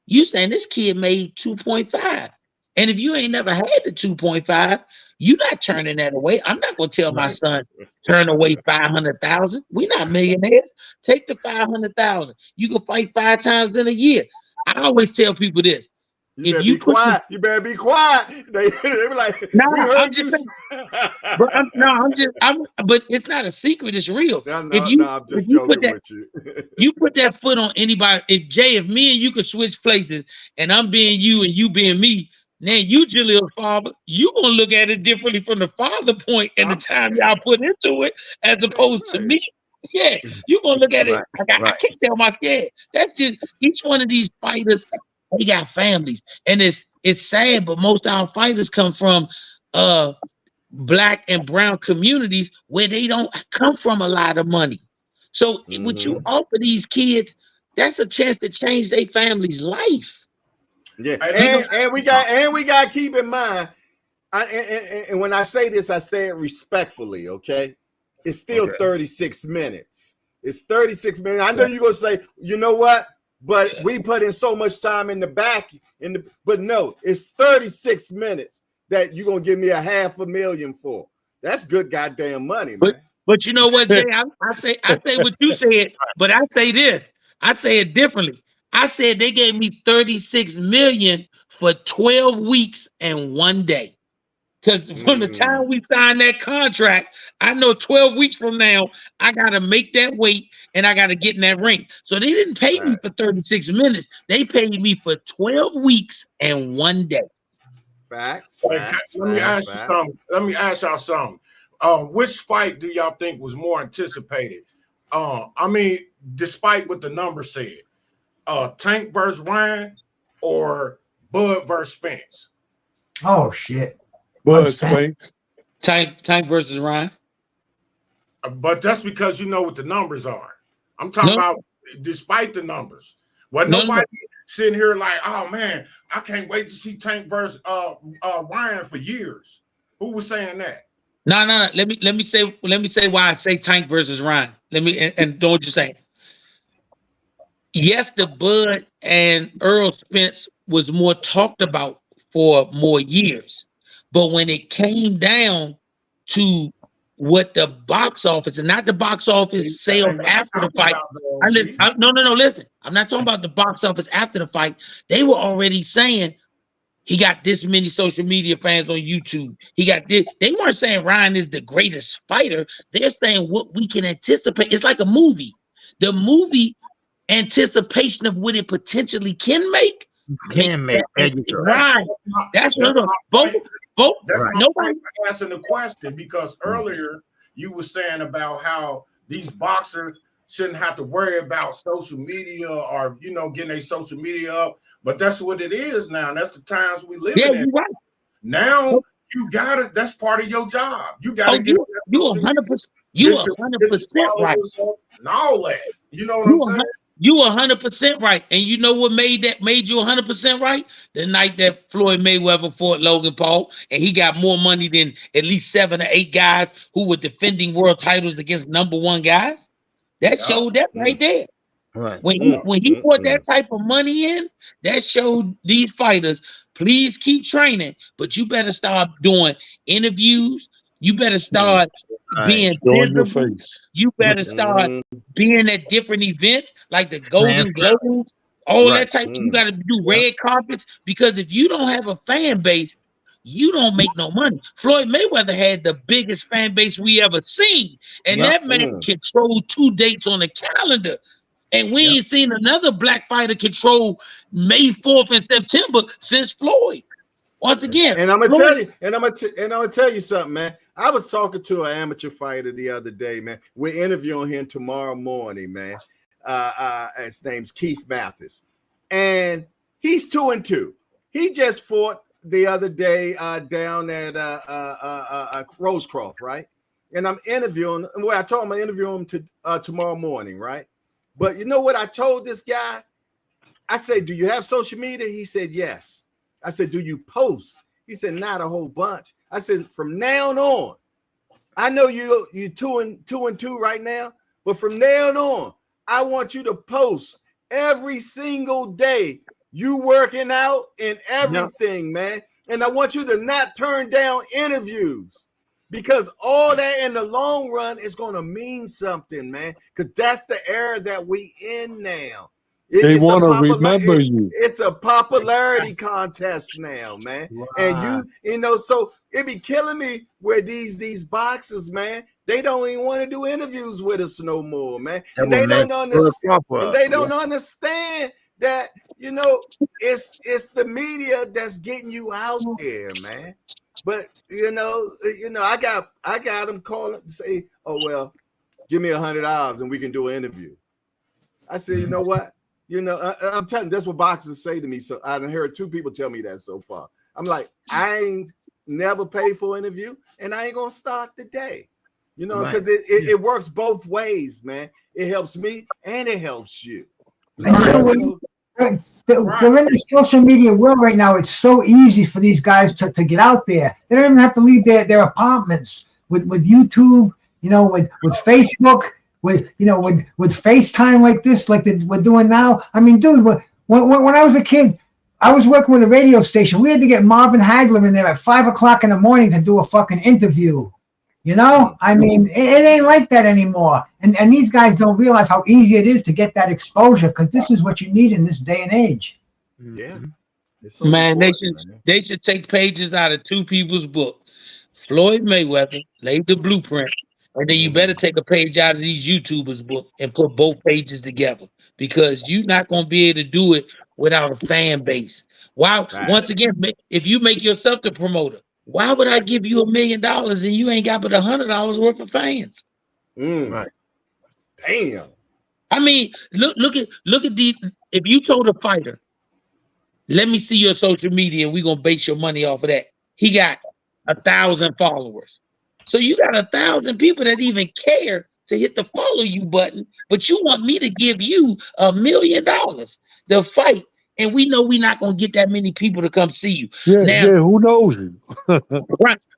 you saying this kid made 2.5. And if you ain't never had the 2.5, you're not turning that away. I'm not gonna tell my son turn away 500,000. We're not millionaires. Take the 500,000. You can fight 5 times in a year. I always tell people this. You better be quiet. You better be quiet. They be like, no, we heard you. But it's not a secret. It's real. I'm just joking with you. You put that foot on anybody. If me and you could switch places, and I'm being you and you being me. Now you, Jaleel's father, you gonna look at it differently from the father point and the time y'all put into it, as opposed to me. Yeah, you gonna look at it. I can't tell my dad. That's just each one of these fighters. They got families, and it's sad, but most of our fighters come from Black and brown communities where they don't come from a lot of money. So what you offer these kids, that's a chance to change their family's life. Yeah, and we got to keep in mind, and when I say this, I say it respectfully, okay? It's still 36 minutes. It's 36 minutes. I know you're going to say, you know what? But we put in so much time in the back, but no, it's 36 minutes that you're going to give me $500,000 for. That's good goddamn money, man. But you know what, Jay? I say what you said, but I say this. I say it differently. I said they gave me 36 million for 12 weeks and 1 day. Because from the time we signed that contract, I know 12 weeks from now, I got to make that weight and I got to get in that ring. So they didn't pay me for 36 minutes. They paid me for 12 weeks and 1 day. Facts. Let me ask y'all something. Which fight do y'all think was more anticipated? I mean, despite what the numbers said. Tank versus Ryan or Bud versus Spence? Oh shit. Bud Spence. Tank versus Ryan. But that's because you know what the numbers are. I'm talking about despite the numbers. Nobody sitting here like, oh man, I can't wait to see Tank versus Ryan for years. Who was saying that? No. Let me say why I say Tank versus Ryan. And don't you say. Yes, the Bud and Earl Spence was more talked about for more years, but when it came down to what the box office and not the box office sales after the fight. Listen. I'm not talking about the box office after the fight. They were already saying he got this many social media fans on YouTube. He got this. They weren't saying Ryan is the greatest fighter. They're saying what we can anticipate. It's like a movie. The movie anticipation of what it potentially can make. Right. That's what nobody answering the question, because earlier you were saying about how these boxers shouldn't have to worry about social media or getting their social media up, but that's what it is now. And that's the times we live in. Right. Now you got it. That's part of your job. You got to get you 100%. You 100% right. And all that. You know what I'm saying? You 100% right. And you know what made you 100% right? The night that Floyd Mayweather fought Logan Paul, and he got more money than at least 7 or 8 guys who were defending world titles against #1 guys. That showed that right there. Right. When he put that type of money in, that showed these fighters, please keep training, but you better start doing interviews. You better start being visible. You better start being at different events like the Golden Globes, all that type. You got to do red carpets, because if you don't have a fan base, you don't make no money. Floyd Mayweather had the biggest fan base we ever seen, and that man controlled 2 dates on the calendar. And we ain't seen another black fighter control May 4th and September since Floyd. Once again, and I'm gonna tell you something, man. I was talking to an amateur fighter the other day, man. We're interviewing him tomorrow morning, man. His name's Keith Mathis, and he's 2-2. He just fought the other day down at Rosecroft, right? And I'm interviewing. Well, I told him I interview him tomorrow morning, right? But you know what I told this guy? I said, "Do you have social media?" He said, "Yes." I said, "Do you post?" He said, "Not a whole bunch." I said, "From now on, I know you're 2-2 right now, but from now on, I want you to post every single day. You working out and everything, man. And I want you to not turn down interviews, because all that in the long run is going to mean something, man. Because that's the era that we in now. They want to remember you. It's a popularity contest now, man. Wow. And so it be killing me where these boxers, man, they don't even want to do interviews with us no more, man. And they don't understand that, it's the media that's getting you out there, man. But I got them calling to say, "Oh well, give me $100 and we can do an interview." I said, "You know what? I'm telling you, that's what boxers say to me. So I've heard 2 people tell me that so far. I'm like, I ain't never paid for an interview, and I ain't gonna start today. Because it works both ways, man. It helps me and it helps you. We're in the social media world right now. It's so easy for these guys to get out there. They don't even have to leave their apartments with YouTube, with Facebook, with FaceTime like this, like we're doing now. I mean, dude, when I was a kid, I was working with a radio station. We had to get Marvin Hagler in there at 5 o'clock in the morning to do a fucking interview. I mean, it ain't like that anymore. And these guys don't realize how easy it is to get that exposure, because this is what you need in this day and age. Yeah. So man, they should take pages out of 2 people's book. Floyd Mayweather laid the blueprint, and then you better take a page out of these YouTubers' book and put both pages together, because you're not going to be able to do it without a fan base. Why? Right. Once again, if you make yourself the promoter, why would I give you $1 million and you ain't got but $100 worth of fans? Right. Damn. I mean, look at these. If you told a fighter, "Let me see your social media and we're gonna base your money off of that," he got 1,000 followers. So you got 1,000 people that even care to hit the follow you button, but you want me to give you $1 million to fight and we know we're not gonna get that many people to come see you. Yeah, who knows you?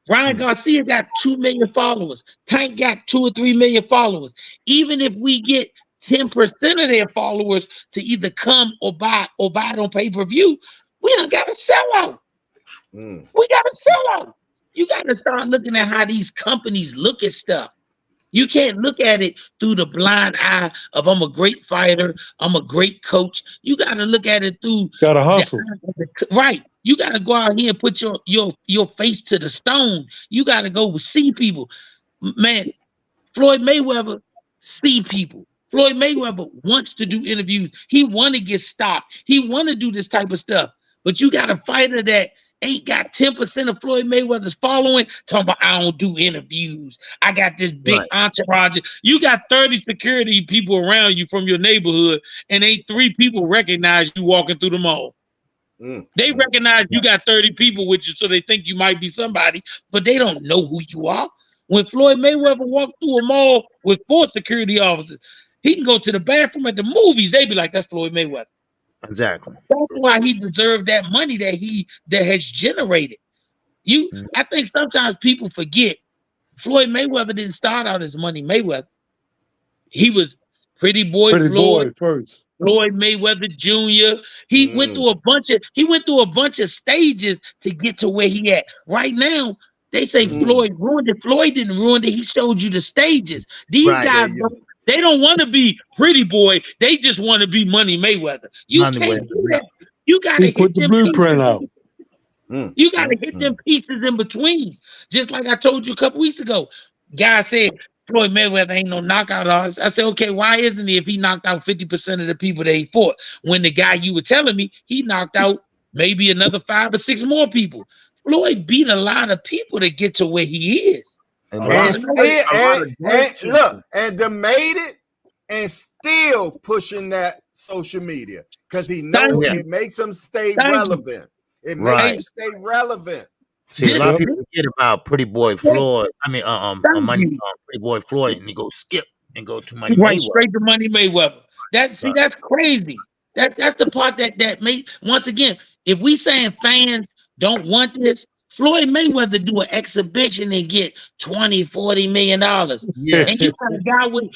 Ryan Garcia got 2 million followers. Tank got 2 or 3 million followers. Even if we get 10% of their followers to either come or buy it on pay-per-view, we don't gotta sell out. We gotta sell out. You gotta start looking at how these companies look at stuff. You can't look at it through the blind eye of I'm a great fighter, I'm a great coach. You got to look at it through gotta hustle. Right. You got to go out here and put your face to the stone. You got to go see people. Man, Floyd Mayweather see people. Floyd Mayweather wants to do interviews. He want to get stopped. He want to do this type of stuff. But you got a fighter that ain't got 10% of Floyd Mayweather's following, talking about I don't do interviews. I got this big entourage. You got 30 security people around you from your neighborhood, and ain't 3 people recognize you walking through the mall. They recognize you got 30 people with you, so they think you might be somebody, but they don't know who you are. When Floyd Mayweather walked through a mall with 4 security officers, he can go to the bathroom at the movies. They be like, that's Floyd Mayweather. Exactly. That's why he deserved that money that has generated. I think sometimes people forget Floyd Mayweather didn't start out as Money Mayweather. He was Pretty Boy Floyd first. Floyd Mayweather Jr. He went through a bunch of stages to get to where he at. Right now, they say Floyd ruined it. Floyd didn't ruin it. He showed you the stages. These guys they don't want to be Pretty Boy. They just want to be Money Mayweather. You can't do that. You got to hit the blueprint out. You got to hit them pieces in between. Just like I told you a couple weeks ago. Guy said Floyd Mayweather ain't no knockout artist. I said, okay, why isn't he if he knocked out 50% of the people that he fought? When the guy you were telling me, he knocked out maybe another 5 or 6 more people. Floyd beat a lot of people to get to where he is. And they made it and still pushing that social media because he knows it makes him stay relevant. It makes him stay relevant. See, a lot of people forget about Pretty Boy Floyd. I mean, Pretty Boy Floyd, and he go skip and go to Money Mayweather. Straight to Money Mayweather. That's crazy. That's the part that made. Once again, if we saying fans don't want this, Floyd Mayweather do an exhibition and get $20-40 million. Yeah. And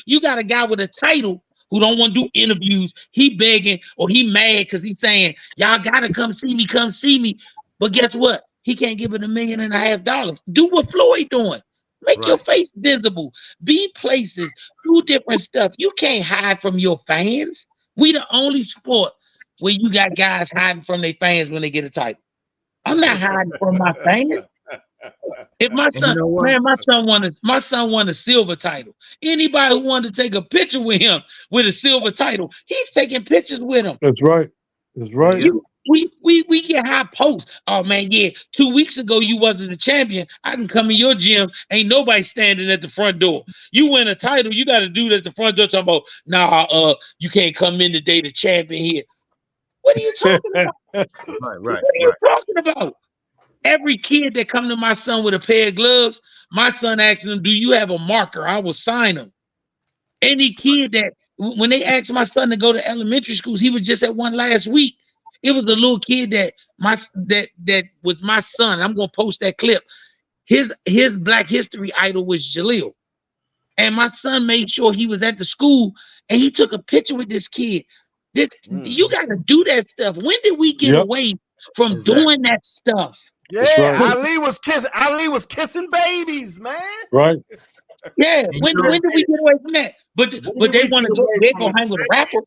you got a guy with a title who don't want to do interviews. He begging or he mad because he's saying, y'all gotta come see me. But guess what? He can't give it $1.5 million. Do what Floyd doing. Make your face visible. Be places. Do different stuff. You can't hide from your fans. We the only sport where you got guys hiding from their fans when they get a title. I'm not hiding from my fans. If my son, my son won a silver title. Anybody who wanted to take a picture with him with a silver title, he's taking pictures with him. That's right. We get high posts. Oh man, 2 weeks ago you wasn't the champion. I can come in your gym. Ain't nobody standing at the front door. You win a title, you got to do that at the front door. Talking about, you can't come in today, the champion here. What are you talking about? What are you talking about? Every kid that come to my son with a pair of gloves, my son asks him, do you have a marker? I will sign him. Any kid that, when they asked my son to go to elementary schools, he was just at one last week. It was a little kid that was my son. I'm gonna post that clip. His Black History idol was Jaleel. And my son made sure he was at the school and he took a picture with this kid. You gotta do that stuff. When did we get away from doing that stuff? Yeah, Ali was kissing babies, man. Right. Yeah. When did we get away from that? But they want to go hang with a rapper.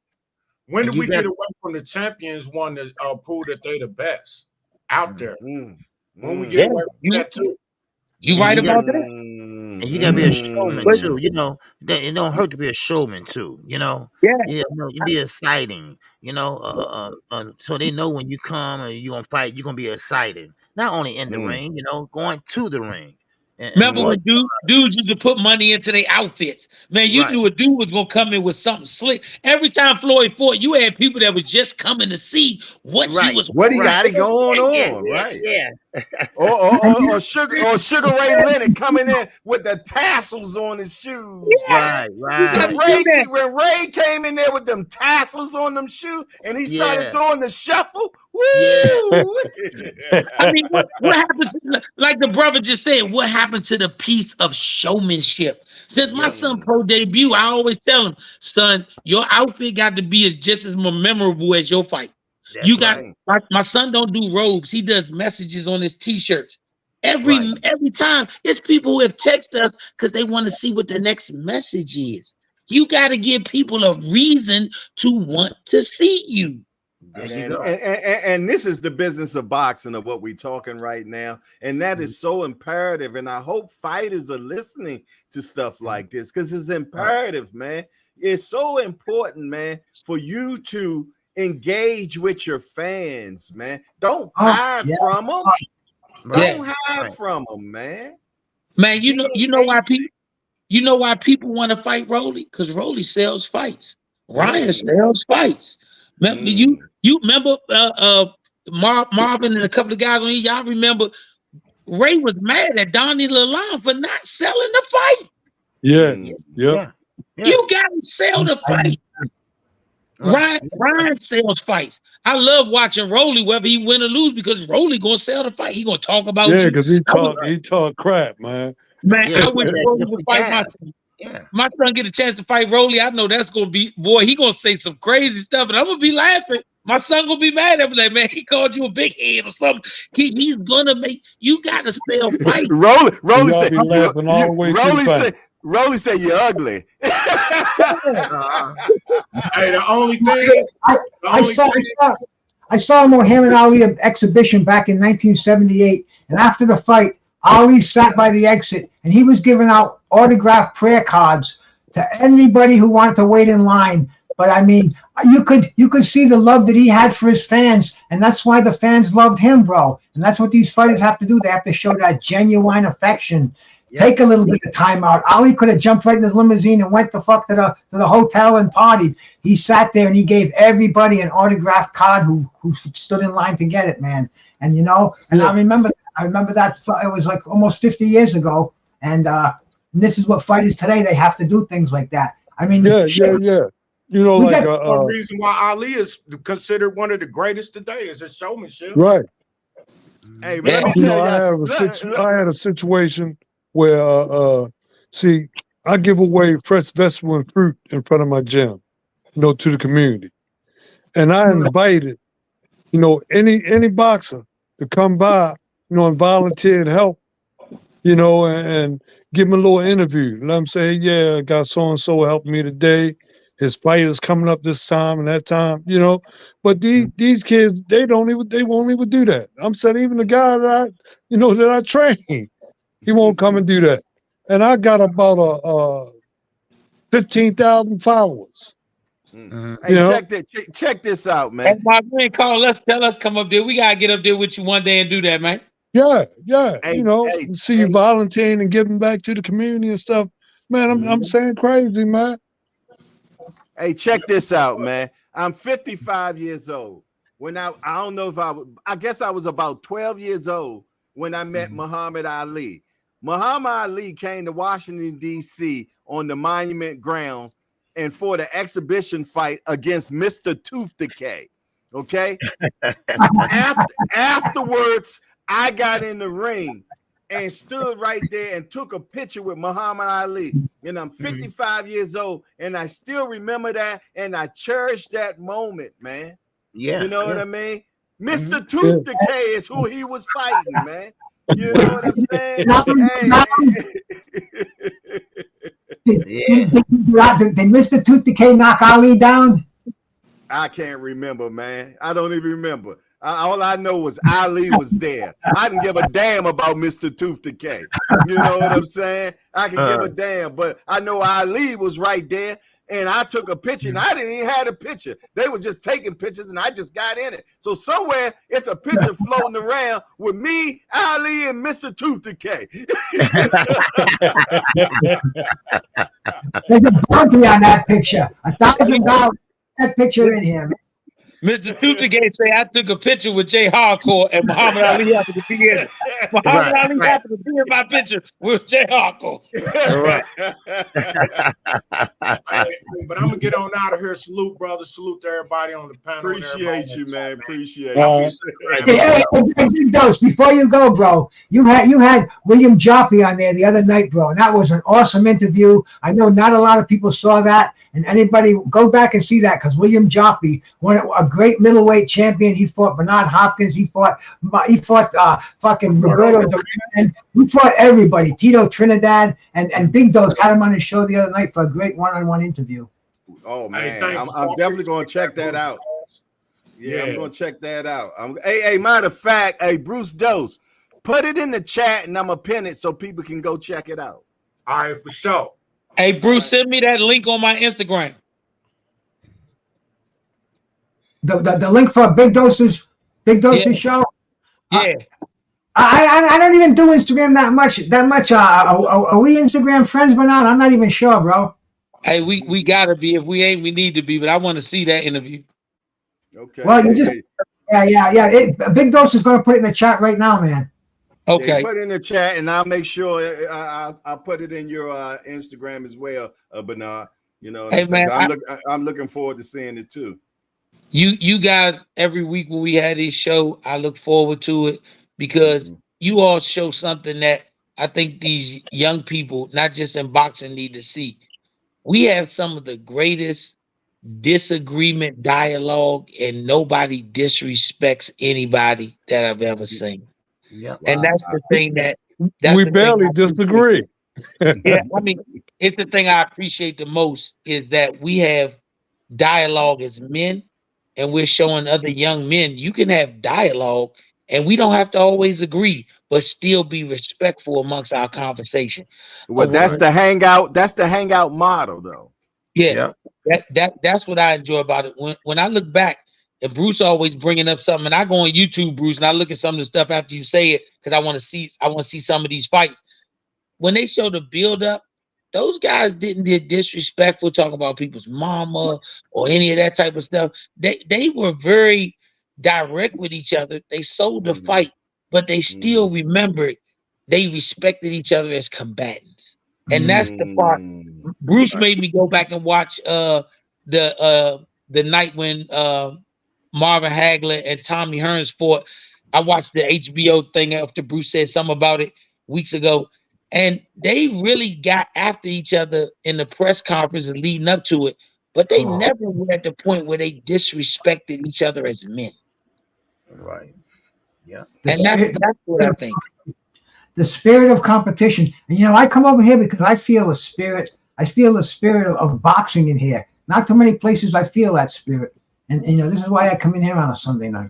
When did we get away from the champions one that prove that they're the best out there? When we get away from that too. You right about that? And you gotta be a showman too. You know, it don't hurt to be a showman too. You know, you be exciting. You know, so they know when you come and you gonna fight, you're gonna be exciting. Not only in the ring, you know, going to the ring. Remember when dudes used to put money into their outfits? Man, you knew a dude was gonna come in with something slick. Every time Floyd fought, you had people that was just coming to see what he was. What he got going on, right? Yeah. or Sugar Ray Leonard coming in with the tassels on his shoes. Right. When Ray came in there with them tassels on them shoes and he started doing the shuffle, woo! I mean, what happened to like the brother just said, what happened to the piece of showmanship? Since my son pro debut, I always tell him, son, your outfit got to be just as memorable as your fight. You got my son don't do robes, he does messages on his t-shirts. Every time it's people who have texted us because they want to see what the next message is. You got to give people a reason to want to see you. And this is the business of boxing, of what we're talking right now, and that is so imperative. And I hope fighters are listening to stuff like this, because it's imperative, man. It's so important, man, for you to engage with your fans, man. Don't hide from them. Don't hide from them, man. Man, you know why people want to fight Rolly? Because Rolly sells fights. Ryan sells fights. Remember, you remember Marvin and a couple of guys on here. Y'all remember Ray was mad at Donnie Lalonde for not selling the fight. Yeah. You gotta sell the fight. Ryan sells fights. I love watching Rolly, whether he win or lose, because Rolly gonna sell the fight. He gonna talk about because he talk crap, man. I wish Rolly would fight my son. My son get a chance to fight Rolly. I know that's gonna be, boy, he gonna say some crazy stuff, and I'm gonna be laughing. My son gonna be mad at me, like, man, he called you a big head or something. He's gonna make you gotta sell fights. Rolly said, Rolly said you're ugly. Hey, the only thing I saw Muhammad Ali exhibition back in 1978, and after the fight, Ali sat by the exit, and he was giving out autographed prayer cards to anybody who wanted to wait in line. But I mean, you could see the love that he had for his fans, and that's why the fans loved him, bro. And that's what these fighters have to do. They have to show that genuine affection. Take a little bit of time out. Ali could have jumped right in his limousine and went the fuck to the hotel and partied. He sat there and he gave everybody an autographed card who stood in line to get it, man. And I remember that it was like almost 50 years ago. And this is what fighters today, they have to do things like that. I mean, You know, like one reason why Ali is considered one of the greatest today is his showmanship. Right. Hey, let me tell I had a situation where see, I give away fresh vegetable and fruit in front of my gym, to the community. And I invited, any boxer to come by, and volunteer and help, and give him a little interview. Let him say, I got so-and-so helping me today. His fight is coming up this time and that time, But these kids, they won't even do that. I'm saying even the guy that I train, he won't come and do that. And I got about 15,000 followers. Hey, check this out, man. And my man call us, tell us come up there. We gotta get up there with you one day and do that, man. Yeah. See you volunteering and giving back to the community and stuff. Man, I'm saying crazy, man. Hey, check this out, man. I'm 55 years old. When I don't know if I guess I was about 12 years old when I met Muhammad Ali. Muhammad Ali came to Washington, D.C. on the Monument grounds and for the exhibition fight against Mr. Tooth Decay. Okay? Afterwards, I got in the ring and stood right there and took a picture with Muhammad Ali. And I'm 55 years old, and I still remember that, and I cherish that moment, man. Yeah. You know what I mean? Mr. Tooth Decay is who he was fighting, man. You know what I'm saying? Did Mr. Tooth Decay knock Ali down? I can't remember, man. I don't even remember. All I know was Ali was there. I didn't give a damn about Mr. Tooth Decay. You know what I'm saying? I can give a damn, but I know Ali was right there, and I took a picture, and I didn't even have a picture. They were just taking pictures, and I just got in it. So somewhere it's a picture floating around with me, Ali, and Mr. Tooth Decay. There's a bounty on that picture. $1,000. That picture in here, man. Mr. Tutigate say I took a picture with Jay Hardcore and Muhammad Ali happened to be in it. Muhammad Ali happened to be in my picture with Jay Hardcore. Right. But I'm gonna get on out of here. Salute, brother. Salute to everybody on the panel. Appreciate you, man. Appreciate you. Hey, Big Dose, before you go, bro, you had William Joppy on there the other night, bro, and that was an awesome interview. I know not a lot of people saw that, and anybody go back and see that because William Joppy, a great middleweight champion. He fought Bernard Hopkins. He fought fucking Roberto Duran. He fought everybody. Tito Trinidad and Big Dose had him on his show the other night for a great one-on-one interview. Oh man, I'm definitely gonna check that out. Yeah, I'm gonna check that out. Hey, matter of fact, hey, Bruce Dose, put it in the chat and I'm gonna pin it so people can go check it out. All right, for sure. Hey, Bruce, send me that link on my Instagram. The link for Big Dose's show. Yeah. I don't even do Instagram that much. Are we Instagram friends, Bernard? I'm not even sure, bro. Hey, we gotta be. If we ain't, we need to be. But I want to see that interview. Okay. Well, yeah. Big Dose is going to put it in the chat right now, man. Okay. Yeah, put it in the chat, and I'll make sure I'll put it in your Instagram as well, Bernard. You know, hey man, I'm looking forward to seeing it too. You guys, every week when we had this show, I look forward to it because you all show something that I think these young people, not just in boxing, need to see. We have some of the greatest disagreement dialogue, and nobody disrespects anybody that I've ever seen. Yeah, and that's the thing we barely disagree. Yeah, I mean, it's the thing I appreciate the most is that we have dialogue as men, and we're showing other young men you can have dialogue, and we don't have to always agree, but still be respectful amongst our conversation. Well, that's the hangout. That's the hangout model, though. Yeah. That's what I enjoy about it. When I look back, and Bruce always bringing up something, and I go on YouTube, Bruce, and I look at some of the stuff after you say it because I want to see some of these fights. When they show the build up, those guys didn't get disrespectful, talking about people's mama or any of that type of stuff. They were very direct with each other. They sold the fight, but they still remembered they respected each other as combatants. And that's the part. Bruce made me go back and watch the night when Marvin Hagler and Tommy Hearns fought. I watched the HBO thing after Bruce said something about it weeks ago. And they really got after each other in the press conference and leading up to it. But they never were at the point where they disrespected each other as men. Right. Yeah. And that's what I think. The spirit of competition. And you know, I come over here because I feel a spirit. I feel the spirit of boxing in here. Not too many places I feel that spirit. And you know, this is why I come in here on a Sunday night.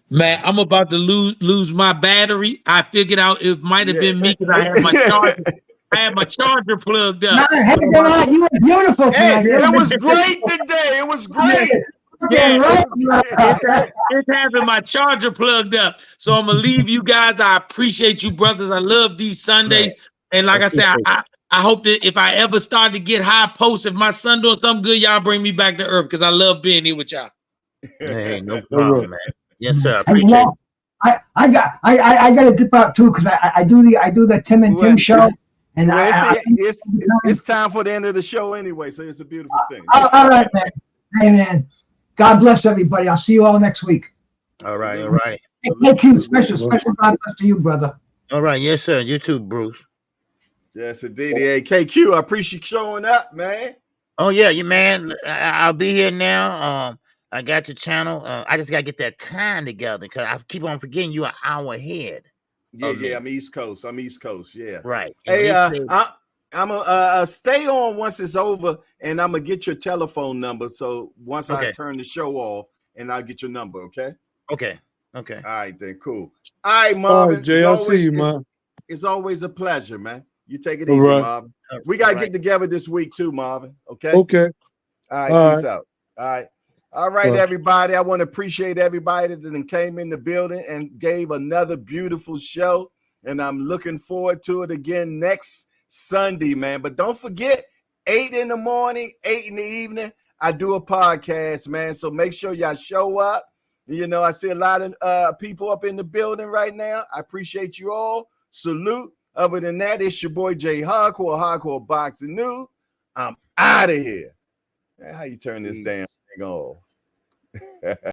Man, I'm about to lose my battery. I figured out it might have been me because I had my charger. I had my charger plugged up. Hey, you were beautiful. Hey, it was great today. It was great. Yeah, it's having my charger plugged up. So I'm gonna leave you guys. I appreciate you, brothers. I love these Sundays. And like I said, I hope that if I ever start to get high posts, if my son doing something good, y'all bring me back to earth because I love being here with y'all. Hey, no problem, man. Yes, sir. I appreciate it. I got to dip out too because I do the Tim and Tim show. And it's time for the end of the show anyway, so it's a beautiful thing. All right, man. Hey, man. God bless everybody. I'll see you all next week. All right, all right. Thank you. Special God bless to you, brother. All right, yes, sir. You too, Bruce. Yes, indeed. Hey, KQ, I appreciate you showing up, man. Oh yeah, you man. I'll be here now. I got the channel. I just gotta get that time together because I keep on forgetting you're an hour ahead. Yeah, I'm East Coast. Yeah. Right. Hey, I'm gonna stay on once it's over, and I'm gonna get your telephone number. So once I turn the show off, and I'll get your number. Okay. Okay. All right, then. Cool. All right, Marvin. All right, Jay, I'll see you, man. It's always a pleasure, man. You take it easy, Marvin. We gotta get together this week too, Marvin. Okay. Okay. All right. Peace out. All right, everybody. I want to appreciate everybody that came in the building and gave another beautiful show, and I'm looking forward to it again next Sunday, man. But don't forget, 8 in the morning, 8 in the evening. I do a podcast, man. So make sure y'all show up. You know, I see a lot of people up in the building right now. I appreciate you all. Salute. Other than that, it's your boy Jay Hardcore Boxing News. I'm out of here. Man, how you turn this damn thing off?